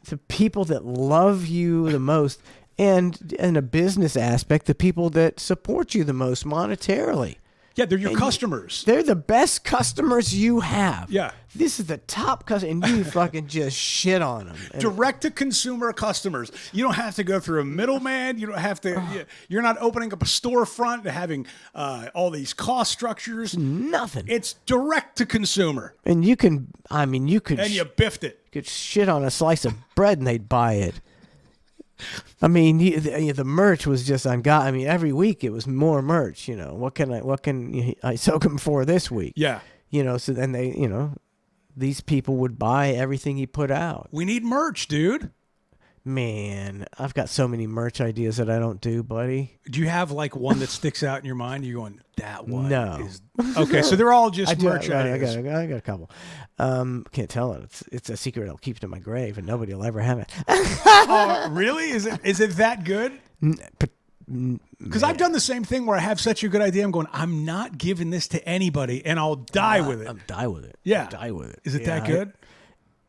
the people that love you the most. And in a business aspect, the people that support you the most monetarily. Yeah, they're your customers. They're the best customers you have. Yeah. This is the top customer, and you fucking just shit on them. Direct-to-consumer customers. You don't have to go through a middleman. You don't have to. You're not opening up a storefront and having all these cost structures. Nothing. It's direct-to-consumer. And you can, and you biffed it. You could shit on a slice of bread and they'd buy it. I mean, the merch was just on God. I mean, every week it was more merch. What can I soak them for this week? Yeah. So then they, these people would buy everything he put out. We need merch, dude. Man, I've got so many merch ideas that I don't do, buddy. Do you have one that sticks out in your mind? You're going, that one? No. Okay, so they're all just merch ideas. I got a couple. Can't tell it. It's a secret I'll keep to my grave, and nobody will ever have it. Oh, really? Is it that good? Because I've done the same thing where I have such a good idea. I'm going, I'm not giving this to anybody, and I'll die with it. I'll die with it. Yeah. I'll die with it. Is it that good?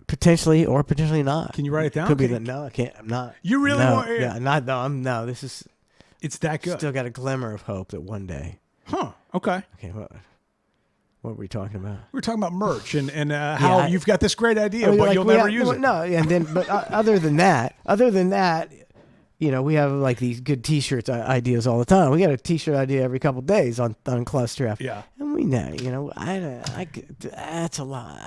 Potentially or potentially not. Can you write it down? Could be that. No, I can't. I'm not. You really want? Yeah, not. No, I'm no. This is. It's that good. Still got a glimmer of hope that one day. Huh. Okay. Okay. What were we talking about? We were talking about merch and how you've got this great idea, but you'll never use it. No, and then but other than that, we have like these good T-shirts ideas all the time. We got a T-shirt idea every couple days on Clusterf. Yeah. And we know, that's a lot.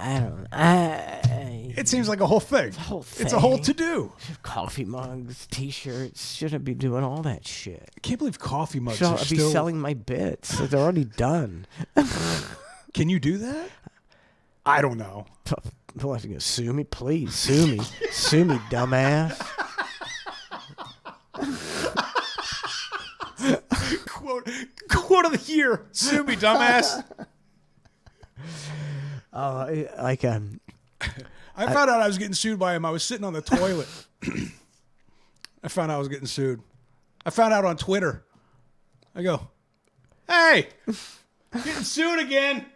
It seems like a whole thing. It's a whole to-do. Coffee mugs, T-shirts. Shouldn't be doing all that shit. I can't believe coffee mugs Should are be still... selling my bits. They're already done. Can you do that? I don't know. What, you gonna sue me? Please, sue me. Sue me, dumbass. Quote of the year. Sue me, dumbass. I found out I was getting sued by him. I was sitting on the toilet. I found out I was getting sued. I found out on Twitter. I go, hey, getting sued again.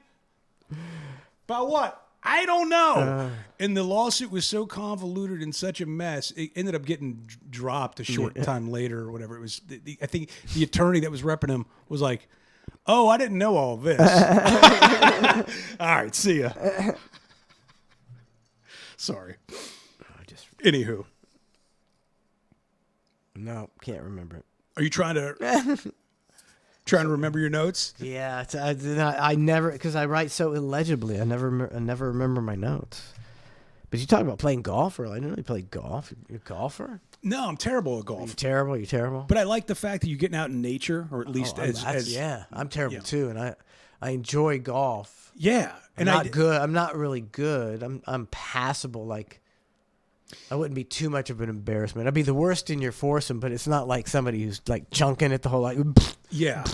About what? I don't know. And the lawsuit was so convoluted and such a mess, it ended up getting dropped a short time later or whatever. It was. I think the attorney that was repping him was like, oh, I didn't know all this. All right, see ya. Sorry. Anywho. No, can't remember it. Are you trying to remember your notes? Yeah, I never, because I write so illegibly. I never remember my notes. But you talk about playing golf earlier. I didn't really play golf. You're a golfer? No, I'm terrible at golf. You're terrible. But I like the fact that you're getting out in nature, or at least I'm terrible too, and I enjoy golf. Yeah, and I'm not really good. I'm passable. Like, I wouldn't be too much of an embarrassment. I'd be the worst in your foursome, but it's not like somebody who's like chunking it the whole like. Yeah,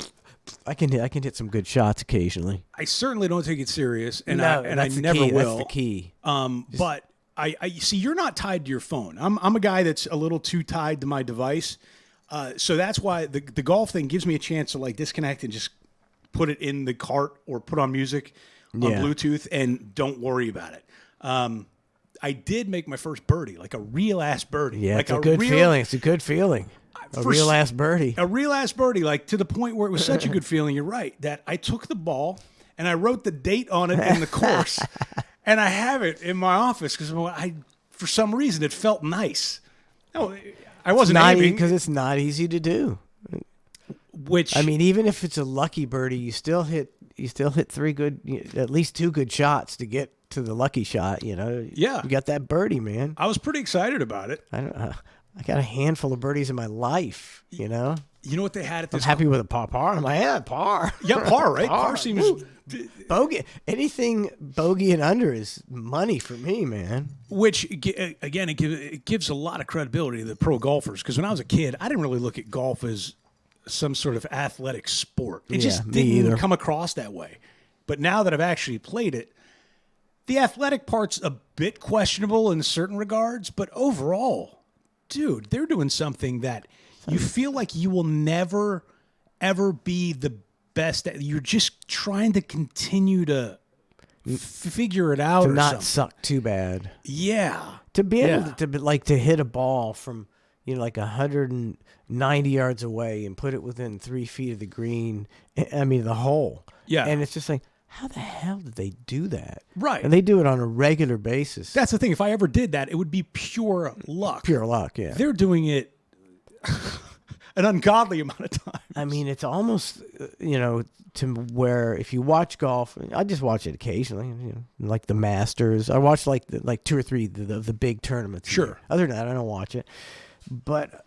I can hit some good shots occasionally. I certainly don't take it serious, and I never will. That's the key. But I see you're not tied to your phone. I'm a guy that's a little too tied to my device, so that's why the golf thing gives me a chance to like disconnect and just put it in the cart or put on music on Bluetooth and don't worry about it. I did make my first birdie, like a real ass birdie. Yeah, like it's a good feeling. It's a good feeling. A real ass birdie. A real ass birdie, like to the point where it was such a good feeling. You're right that I took the ball and I wrote the date on it in the course, and I have it in my office because for some reason it felt nice. No, I wasn't aiming because it's not easy to do. Which I mean, even if it's a lucky birdie, you still hit at least two good shots to get to the lucky shot. Yeah, you got that birdie, man. I was pretty excited about it. I got a handful of birdies in my life. You know what they had at this. I'm happy with a par. I'm like, par. Yeah, par, right? Par seems bogey. Anything bogey and under is money for me, man. Which again, it gives a lot of credibility to the pro golfers. Because when I was a kid, I didn't really look at golf as some sort of athletic sport. It just didn't come across that way. But now that I've actually played it, the athletic part's a bit questionable in certain regards, but overall, dude, they're doing something that you feel like you will never, ever be the best at. You're just trying to continue to figure it out. To or not something. suck too bad. Yeah. To be able to hit a ball from like 190 yards away and put it within 3 feet of the green. I mean the hole. Yeah. And it's just like, how the hell did they do that? Right. And they do it on a regular basis. That's the thing. If I ever did that, it would be pure luck. Pure luck, yeah. They're doing it an ungodly amount of time. I mean, it's almost, to where if you watch golf, I just watch it occasionally, like the Masters. I watch like 2 or 3 of the big tournaments. Sure. Other than that, I don't watch it. But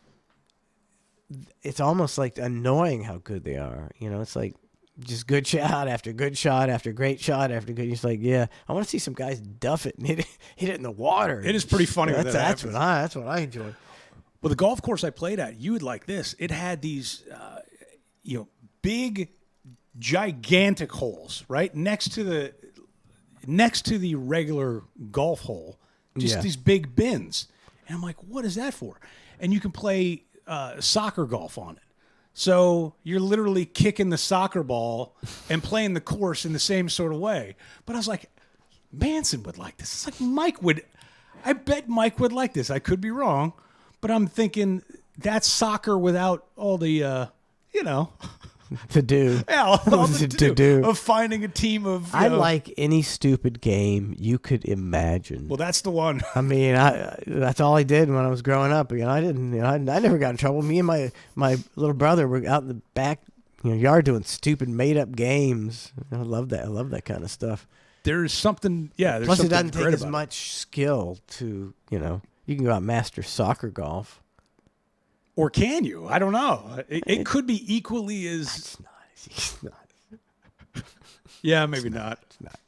it's almost like annoying how good they are. It's like, just good shot after good shot after great shot after good. It's like, yeah, I want to see some guys duff it and hit it in the water. It is pretty funny when that that's happens. what I enjoy. Well, the golf course I played at, you would like this. It had these, big, gigantic holes right next to the regular golf hole. Just these big bins, and I'm like, what is that for? And you can play soccer golf on it. So you're literally kicking the soccer ball and playing the course in the same sort of way. But I was like, Manson would like this. It's like I bet Mike would like this. I could be wrong, but I'm thinking that's soccer without all the, to do. Yeah, all the to do. of finding a team of. I like any stupid game you could imagine. Well, that's the one. I mean, that's all I did when I was growing up. I didn't. I never got in trouble. Me and my little brother were out in the back yard doing stupid made up games. I love that. I love that kind of stuff. There's something. Yeah. There's Plus, it something doesn't great take as about much skill to You can go out and master soccer golf. Or can you? I don't know. It could be equally as. It's not. Yeah, maybe not. It's not.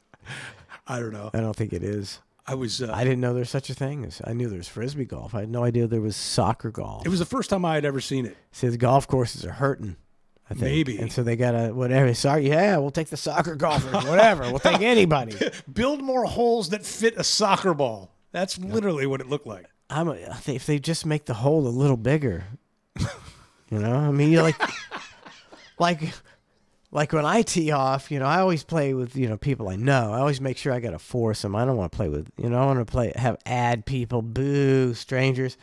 I don't know. I don't think it is. I didn't know there's such a thing. I knew there was frisbee golf. I had no idea there was soccer golf. It was the first time I had ever seen it. See, the golf courses are hurting, I think. Maybe. And so they got to, whatever. Sorry, yeah, we'll take the soccer golfers, whatever. We'll take anybody. Build more holes that fit a soccer ball. That's literally what it looked like. I think if they just make the hole a little bigger, I mean, you're like when I tee off, I always play with, people I know. I always make sure I got to force them. I don't want to play with, I want to add people, boo, strangers.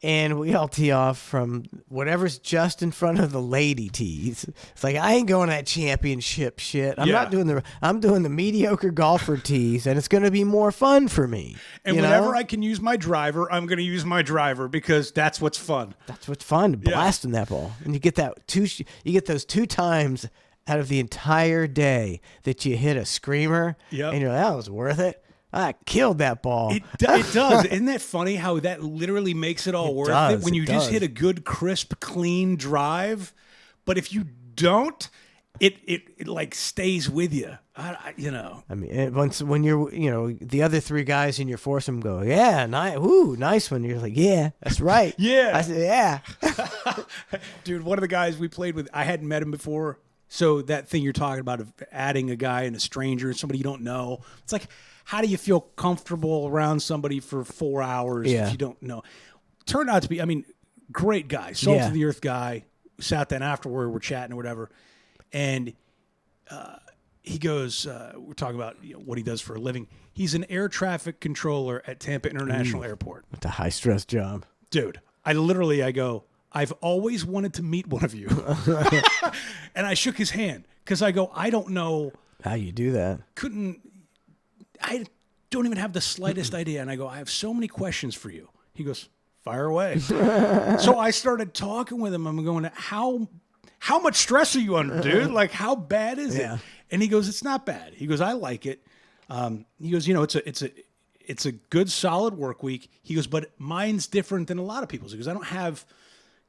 And we all tee off from whatever's just in front of the lady tees. It's like, I ain't going to that championship shit. I'm doing the mediocre golfer tees, and it's going to be more fun for me. And whenever I can use my driver, I'm going to use my driver because that's what's fun. That's what's fun, blasting that ball. And you get those 2 times out of the entire day that you hit a screamer, and you're like, that was worth it. I killed that ball. It does. Isn't that funny how that literally makes it all worth it when you just hit a good, crisp, clean drive? But if you don't, it like stays with you. I mean, when you're, the other 3 guys in your foursome go, yeah, nice one. You're like, yeah, that's right. Yeah. I said, yeah. Dude, one of the guys we played with, I hadn't met him before. So that thing you're talking about of adding a guy and a stranger, somebody you don't know, it's like, how do you feel comfortable around somebody for 4 hours if you don't know? Turned out to be, great guy, salt of the earth guy. Sat down afterward, we're chatting or whatever, and he goes, we're talking about what he does for a living. He's an air traffic controller at Tampa International Airport. It's a high stress job, dude. I go, I've always wanted to meet one of you, and I shook his hand because I go, I don't know how you do that. I don't even have the slightest idea. And I go, I have so many questions for you. He goes, fire away. So I started talking with him. I'm going, how much stress are you under, dude? Like, how bad is it? And he goes, it's not bad. He goes, I like it. He goes, it's a good, solid work week. He goes, but mine's different than a lot of people's. He goes, I don't have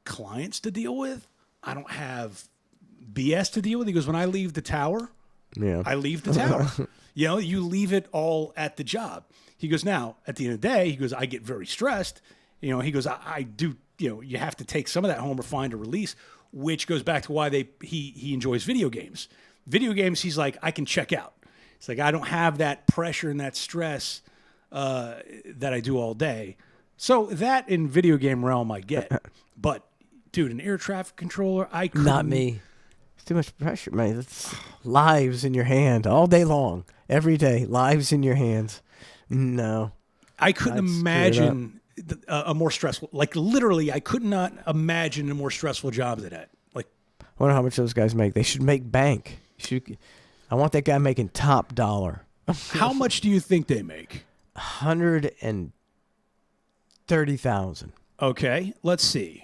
clients to deal with. I don't have BS to deal with. He goes, when I leave the tower, I leave the tower. You leave it all at the job. He goes, now, at the end of the day, he goes, I get very stressed. He goes, I do, you have to take some of that home or find a release, which goes back to why he enjoys video games. Video games, he's like, I can check out. It's like, I don't have that pressure and that stress that I do all day. So that in video game realm I get. But, dude, an air traffic controller, I couldn't. Not me. It's too much pressure, man. It's lives in your hand all day long. Every day, lives in your hands. No. I couldn't imagine a more stressful, like literally, I could not imagine a more stressful job than that. Like, I wonder how much those guys make. They should make bank. I want that guy making top dollar. How much do you think they make? $130,000. Okay, let's see.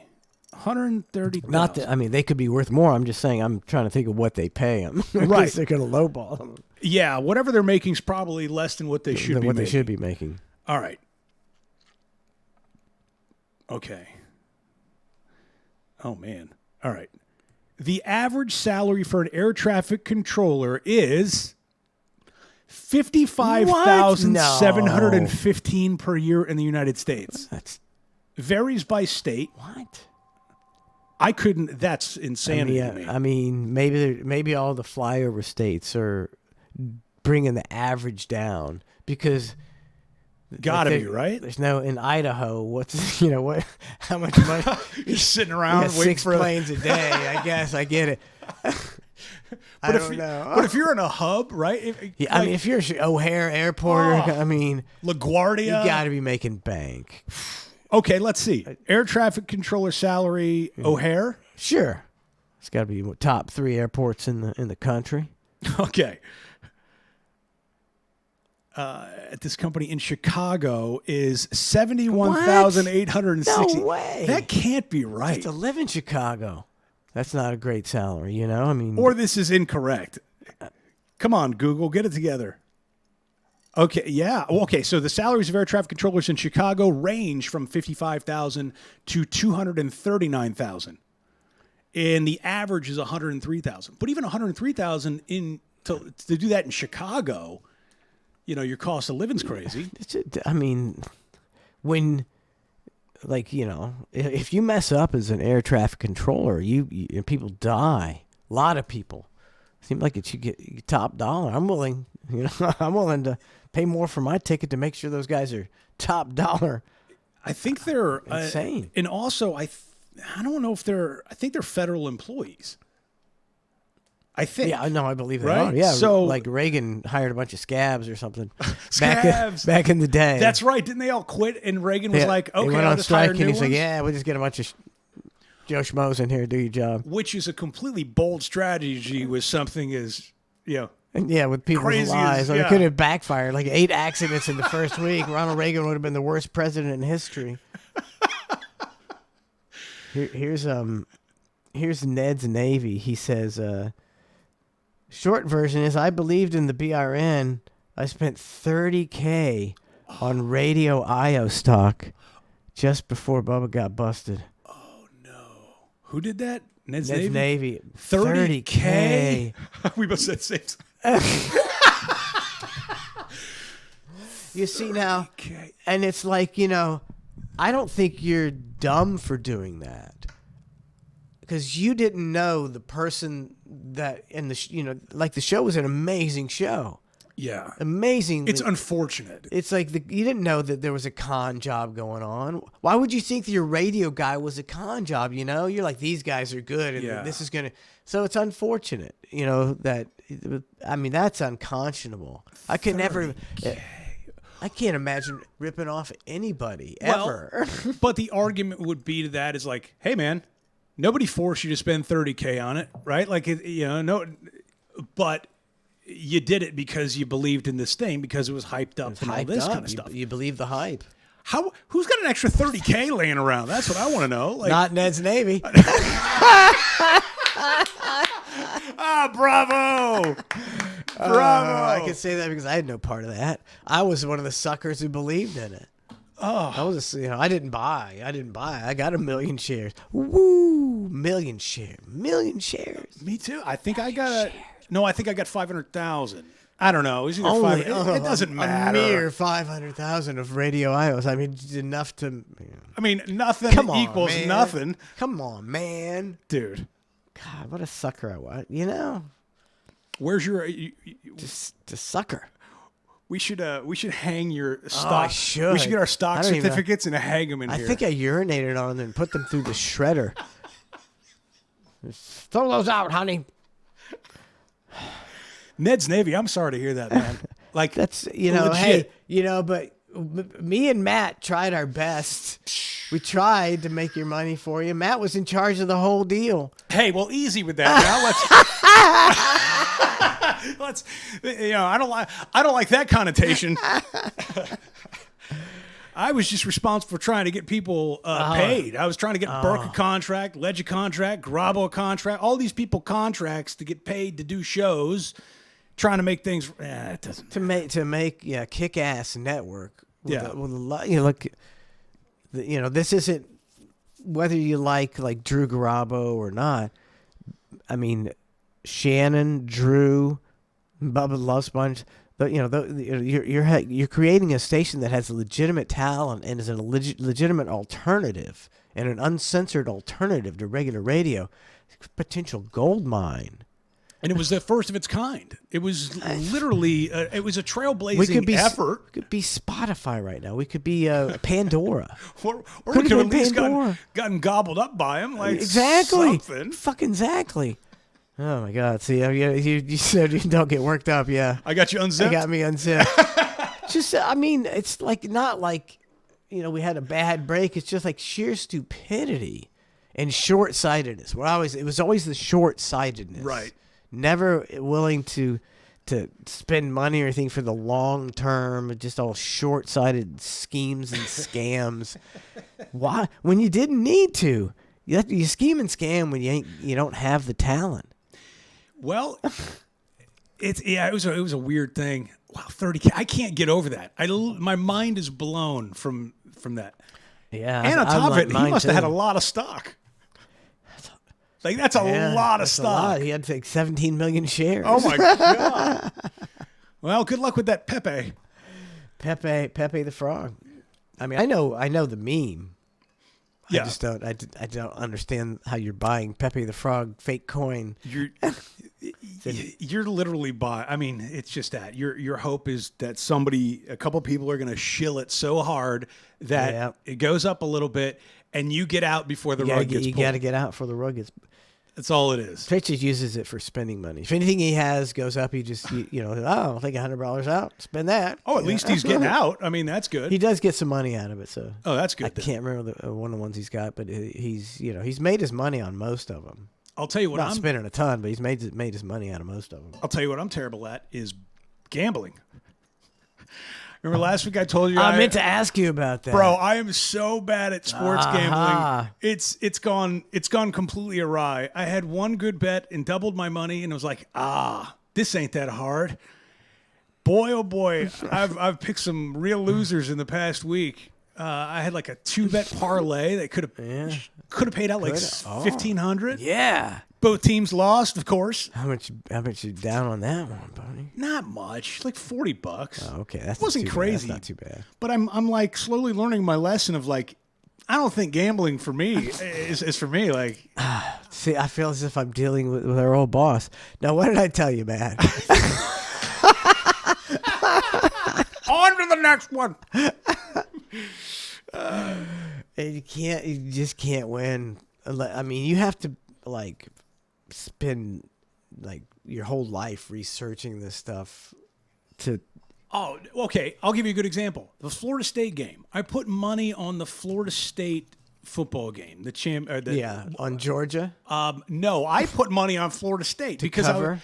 130,000. Not that, they could be worth more. I'm just saying, I'm trying to think of what they pay them. Right. They're going to lowball them. Yeah, whatever they're making is probably less than what they should be making. All right. Okay. Oh, man. All right. The average salary for an air traffic controller is $55,715 per year in the United States. That's varies by state. What? I couldn't. That's insanity to me. Maybe all the flyover states are bringing the average down because gotta be right. There's no in Idaho. What's what? How much money? You're sitting around waiting 6 for planes a day. I guess I get it. I don't know. But if you're in a hub, right? If you're O'Hare Airport, LaGuardia, you got to be making bank. Okay, let's see. Air traffic controller salary, O'Hare? Sure. It's got to be top 3 airports in the country. Okay. At this company in Chicago is 71,860. No way. That can't be right. Just to live in Chicago. That's not a great salary, you know? I mean, or this is incorrect. Come on, Google, get it together. Okay, yeah. Okay, so the salaries of air traffic controllers in Chicago range from $55,000 to $239,000. And the average is $103,000. But even $103,000 to do that in Chicago, you know, your cost of living's crazy. I mean, when, like, you know, if you mess up as an air traffic controller, and people die. A lot of people. Seems like it should get top dollar. I'm willing to pay more for my ticket to make sure those guys are top dollar. I think they're insane. And also, I don't know if I think they're federal employees. I think. Yeah, no, I believe they right? are. Yeah, so like Reagan hired a bunch of scabs or something. Scabs. Back in the day. That's right. Didn't they all quit? And Reagan was like, okay, he went I'll on just hire strike, new and he's ones? like, yeah, we'll just get a bunch of Joe Schmoes in here, do your job. Which is a completely bold strategy with something as, you know. And yeah, with people's crazy lives. as- Like, yeah. it could have backfired. Like 8 accidents in the first week. Ronald Reagan would have been the worst president in history. Here's Ned's Navy. He says, short version is, I believed in the BRN. I spent $30K on Radio IO stock just before Bubba got busted. Who did that? Ned's Ned's Navy? Navy. 30K? We must have said same. You see now, and it's like, you know, I don't think you're dumb for doing that, because you didn't know the person that in the you know, like, the show was an amazing show. Yeah. Amazing. It's unfortunate. It's like you didn't know that there was a con job going on. Why would you think that your radio guy was a con job? You know, you're like, these guys are good, and Yeah. this is gonna. So it's unfortunate, you know, that. I mean, that's unconscionable. I could never. I can't imagine ripping off anybody ever. Well, but the argument would be to that is like, hey man, nobody forced you to spend $30K on it, right? Like, you know, no, but you did it because you believed in this thing, because it was hyped up and all this kind of stuff. You believe the hype. Who's got an extra $30K laying around? That's what I want to know. Like, Not Ned's Navy. Bravo. Bravo. I can say that because I had no part of that. I was one of the suckers who believed in it. Oh, I was, you know, I didn't buy. I got 1 million shares. Woo! Million shares. me too. I think I got I think I got 500,000. I don't know. It was either Only, 500. It doesn't matter. A mere 500,000 of radio IOs. I mean, enough to. You know. I mean, nothing Come on, equals man. nothing, Come on, man. dude. God, what a sucker I was. You know, Where's your? just a sucker. We should hang your stock. I should. We should get our stock I don't even know. certificates and hang them in I here. think I urinated on them and put them through the shredder. Just throw those out, honey. Ned's Navy. I'm sorry to hear that, man. Like, That's, you know, legit. hey, you know, but me and Matt tried our best. We tried to make your money for you. Matt was in charge of the whole deal. Hey, well, easy with that. Now let's you know, I don't like that connotation. I was just responsible for trying to get people paid. I was trying to get Burke a contract, Ledge a contract, Grabo a contract, all these people contracts to get paid to do shows, trying to make things. It doesn't. To make kick-ass network. Yeah. With a lot, you know, look, you know, this isn't whether you like Drew Garabo or not. I mean, Shannon, Drew, Bubba Love Sponge. You're creating a station that has a legitimate talent and is a legitimate alternative and an uncensored alternative to regular radio. Potential gold mine. And it was the first of its kind. It was literally, it was a trailblazing effort. We could be Spotify right now. We could be Pandora. Or we Could've could have at been least Pandora. gotten gobbled up by him. Like Exactly. something. Fucking exactly. Oh my God! See, you said you don't get worked up. Yeah, I got you unzipped. I got me unzipped. Just, I mean, it's like not like, you know, we had a bad break. It's just like sheer stupidity. And short-sightedness. It was always the short-sightedness. Right. Never willing to spend money or anything for the long term. Just all short-sighted schemes and scams. Why? When you didn't need to. You scheme and scam when you don't have the talent. Well, it was a weird thing. Wow, 30K. I can't get over that. My mind is blown from that. Yeah. And on top of it, he must have had a too. lot of stock. Like, that's a lot of That's a stock. lot. He had like 17 million shares. Oh, my God. Well, good luck with that Pepe. Pepe the Frog. I mean, I know the meme. Yeah. I don't understand how you're buying Pepe the Frog fake coin. You're literally I mean, it's just that your hope is that a couple people are going to shill it so hard that it goes up a little bit and you get out before the rug gets pulled. You got to get out before the rug gets. That's all it is. Fitch just uses it for spending money. If anything he has goes up, he just I'll take $100 out, spend that. Oh, at least he's getting out. I mean, that's good. He does get some money out of it, so. Oh, that's good. I can't remember one of the ones he's got, but he's made his money on most of them. I'll tell you what. Not spending a ton, but he's made his money out of most of them. I'll tell you what I'm terrible at is gambling. Remember last week I told you I meant to ask you about that, bro. I am so bad at sports gambling. It's gone completely awry. I had one good bet and doubled my money, and it was like, this ain't that hard. Boy, oh boy, I've picked some real losers in the past week. I had like a 2-bet parlay that could have paid out like $1,500. Yeah. Both teams lost, of course. How much you down on that one, buddy? Not much, like $40. Oh, okay, that wasn't crazy. That's not too bad. But I'm like slowly learning my lesson of like, I don't think gambling for me is for me. Like, see, I feel as if I'm dealing with our old boss. Now, what did I tell you, man? On to the next one. You just can't win. I mean, you have to like spend like your whole life researching this stuff to. Oh, okay. I'll give you a good example. The Florida State game. I put money on the Florida State football game. On Georgia. No, I put money on Florida State because cover?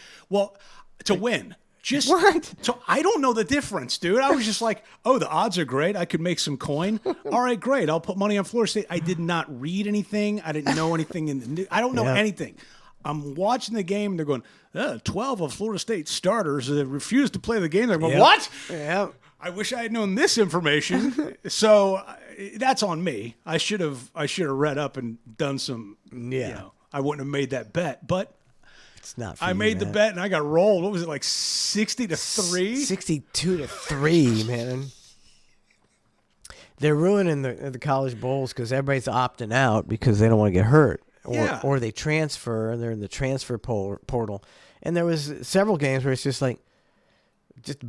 To win. Just what? So I don't know the difference, dude. I was just like, oh, the odds are great. I could make some coin. All right, great. I'll put money on Florida State. I did not read anything. I didn't know anything in the news. I don't know anything. I'm watching the game. And they're going, 12 of Florida State starters refused to play the game. They're going, what? Yeah. I wish I had known this information. So that's on me. I should have read up and done some. Yeah. I wouldn't have made that bet, but. It's not. I made the bet and I got rolled. What was it, like 60-3? 62-3, man. They're ruining the college bowls because everybody's opting out because they don't want to get hurt, or they transfer and they're in the transfer portal. And there was several games where it's just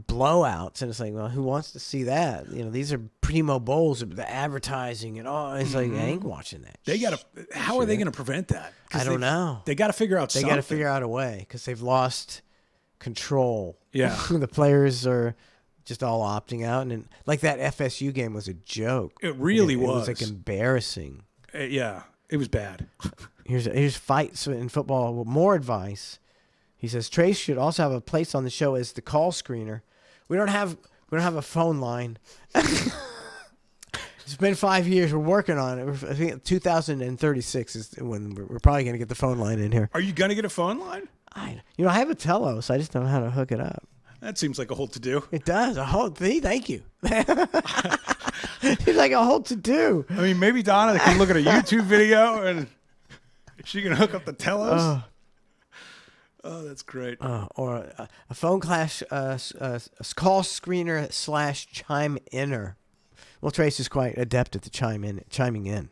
blowouts, and it's like, well, who wants to see that? These are primo bowls, the advertising and all. It's like, I ain't watching that. How are they going to prevent that? I don't know. They got to figure out something. They got to figure out a way because they've lost control. Yeah. The players are just all opting out. And like that FSU game was a joke. It really was. It was like embarrassing. Yeah, it was bad. Here's fights in football with more advice. He says Trace should also have a place on the show as the call screener. We don't have a phone line. It's been 5 years. We're working on it. I think 2036 is when we're probably going to get the phone line in here. Are you going to get a phone line? I have a Telos. I just don't know how to hook it up. That seems like a whole to-do. It does. Thank you. It's like a whole to-do. I mean, maybe Donna can look at a YouTube video and she can hook up the Telos. Oh, that's great. Or a phone clash, a call screener / chime inner. Well, Trace is quite adept at the chiming in.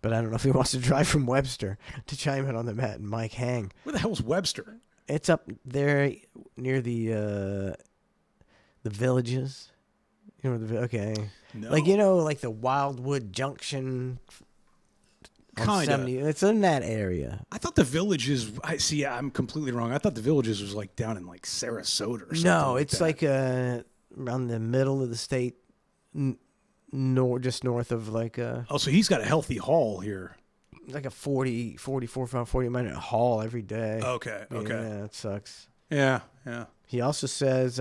But I don't know if he wants to drive from Webster to chime in on the Matt and Mike hang. Where the hell's Webster? It's up there near the villages. Okay. No. Like the Wildwood Junction. Kind of. It's in that area. I thought the Villages. I'm completely wrong. I thought the Villages was like down in like Sarasota or something. No, like it's that. like around the middle of the state, just north of like. Oh, so he's got a healthy haul here. like a 40-minute haul every day. Okay. Yeah, it sucks. Yeah. He also says,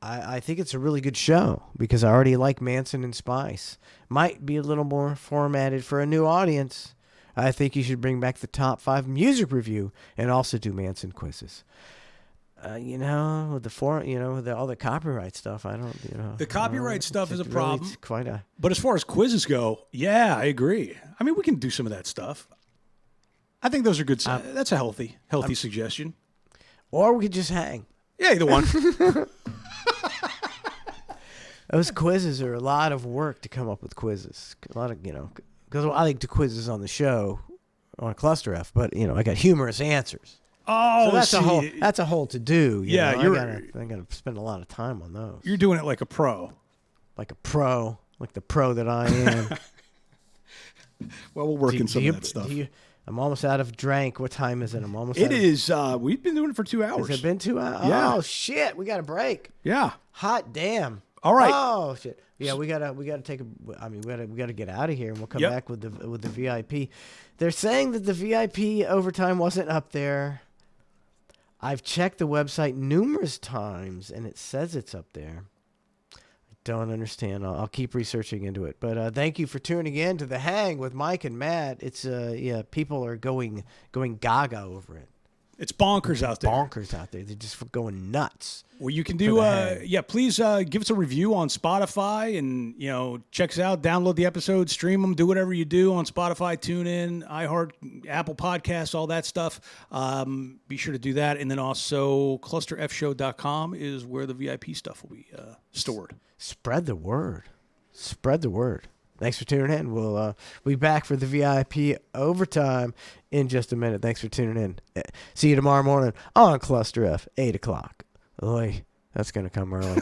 I think it's a really good show because I already like Manson and Spice. Might be a little more formatted for a new audience. I think you should bring back the top 5 music review and also do Manson quizzes. With with all the copyright stuff, I don't, The copyright stuff is a problem. It's quite a. But as far as quizzes go, yeah, I agree. I mean, we can do some of that stuff. I think those are good. That's a healthy suggestion. Or we could just hang. Yeah, either one. Those quizzes are a lot of work to come up with quizzes. A lot of, because I like to quizzes on the show on Cluster F, but I got humorous answers. Oh, so that's a whole to do. Yeah, I gotta spend a lot of time on those. You're doing it like a pro. Like a pro, like the pro that I am. Well, we'll work in some of that stuff. I'm almost out of drink. What time is it? I'm almost. It is. We've been doing it for 2 hours. Has it been 2 hours? Yeah. Oh shit! We got a break. Yeah. Hot damn. All right. Oh shit. Yeah, we gotta take a. I mean, we gotta get out of here, and we'll come back with the VIP. They're saying that the VIP overtime wasn't up there. I've checked the website numerous times, and it says it's up there. I don't understand. I'll keep researching into it. But thank you for tuning in to The Hang with Mike and Matt. It's people are going gaga over it. It's bonkers out there. They're just going nuts. Well, you can do, please give us a review on Spotify and, check us out, download the episodes, stream them, do whatever you do on Spotify, TuneIn, iHeart, Apple Podcasts, all that stuff. Be sure to do that. And then also clusterfshow.com is where the VIP stuff will be stored. Spread the word. Thanks for tuning in. We'll be back for the VIP overtime in just a minute. Thanks for tuning in. See you tomorrow morning on Cluster F, 8 o'clock. Oy, that's going to come early.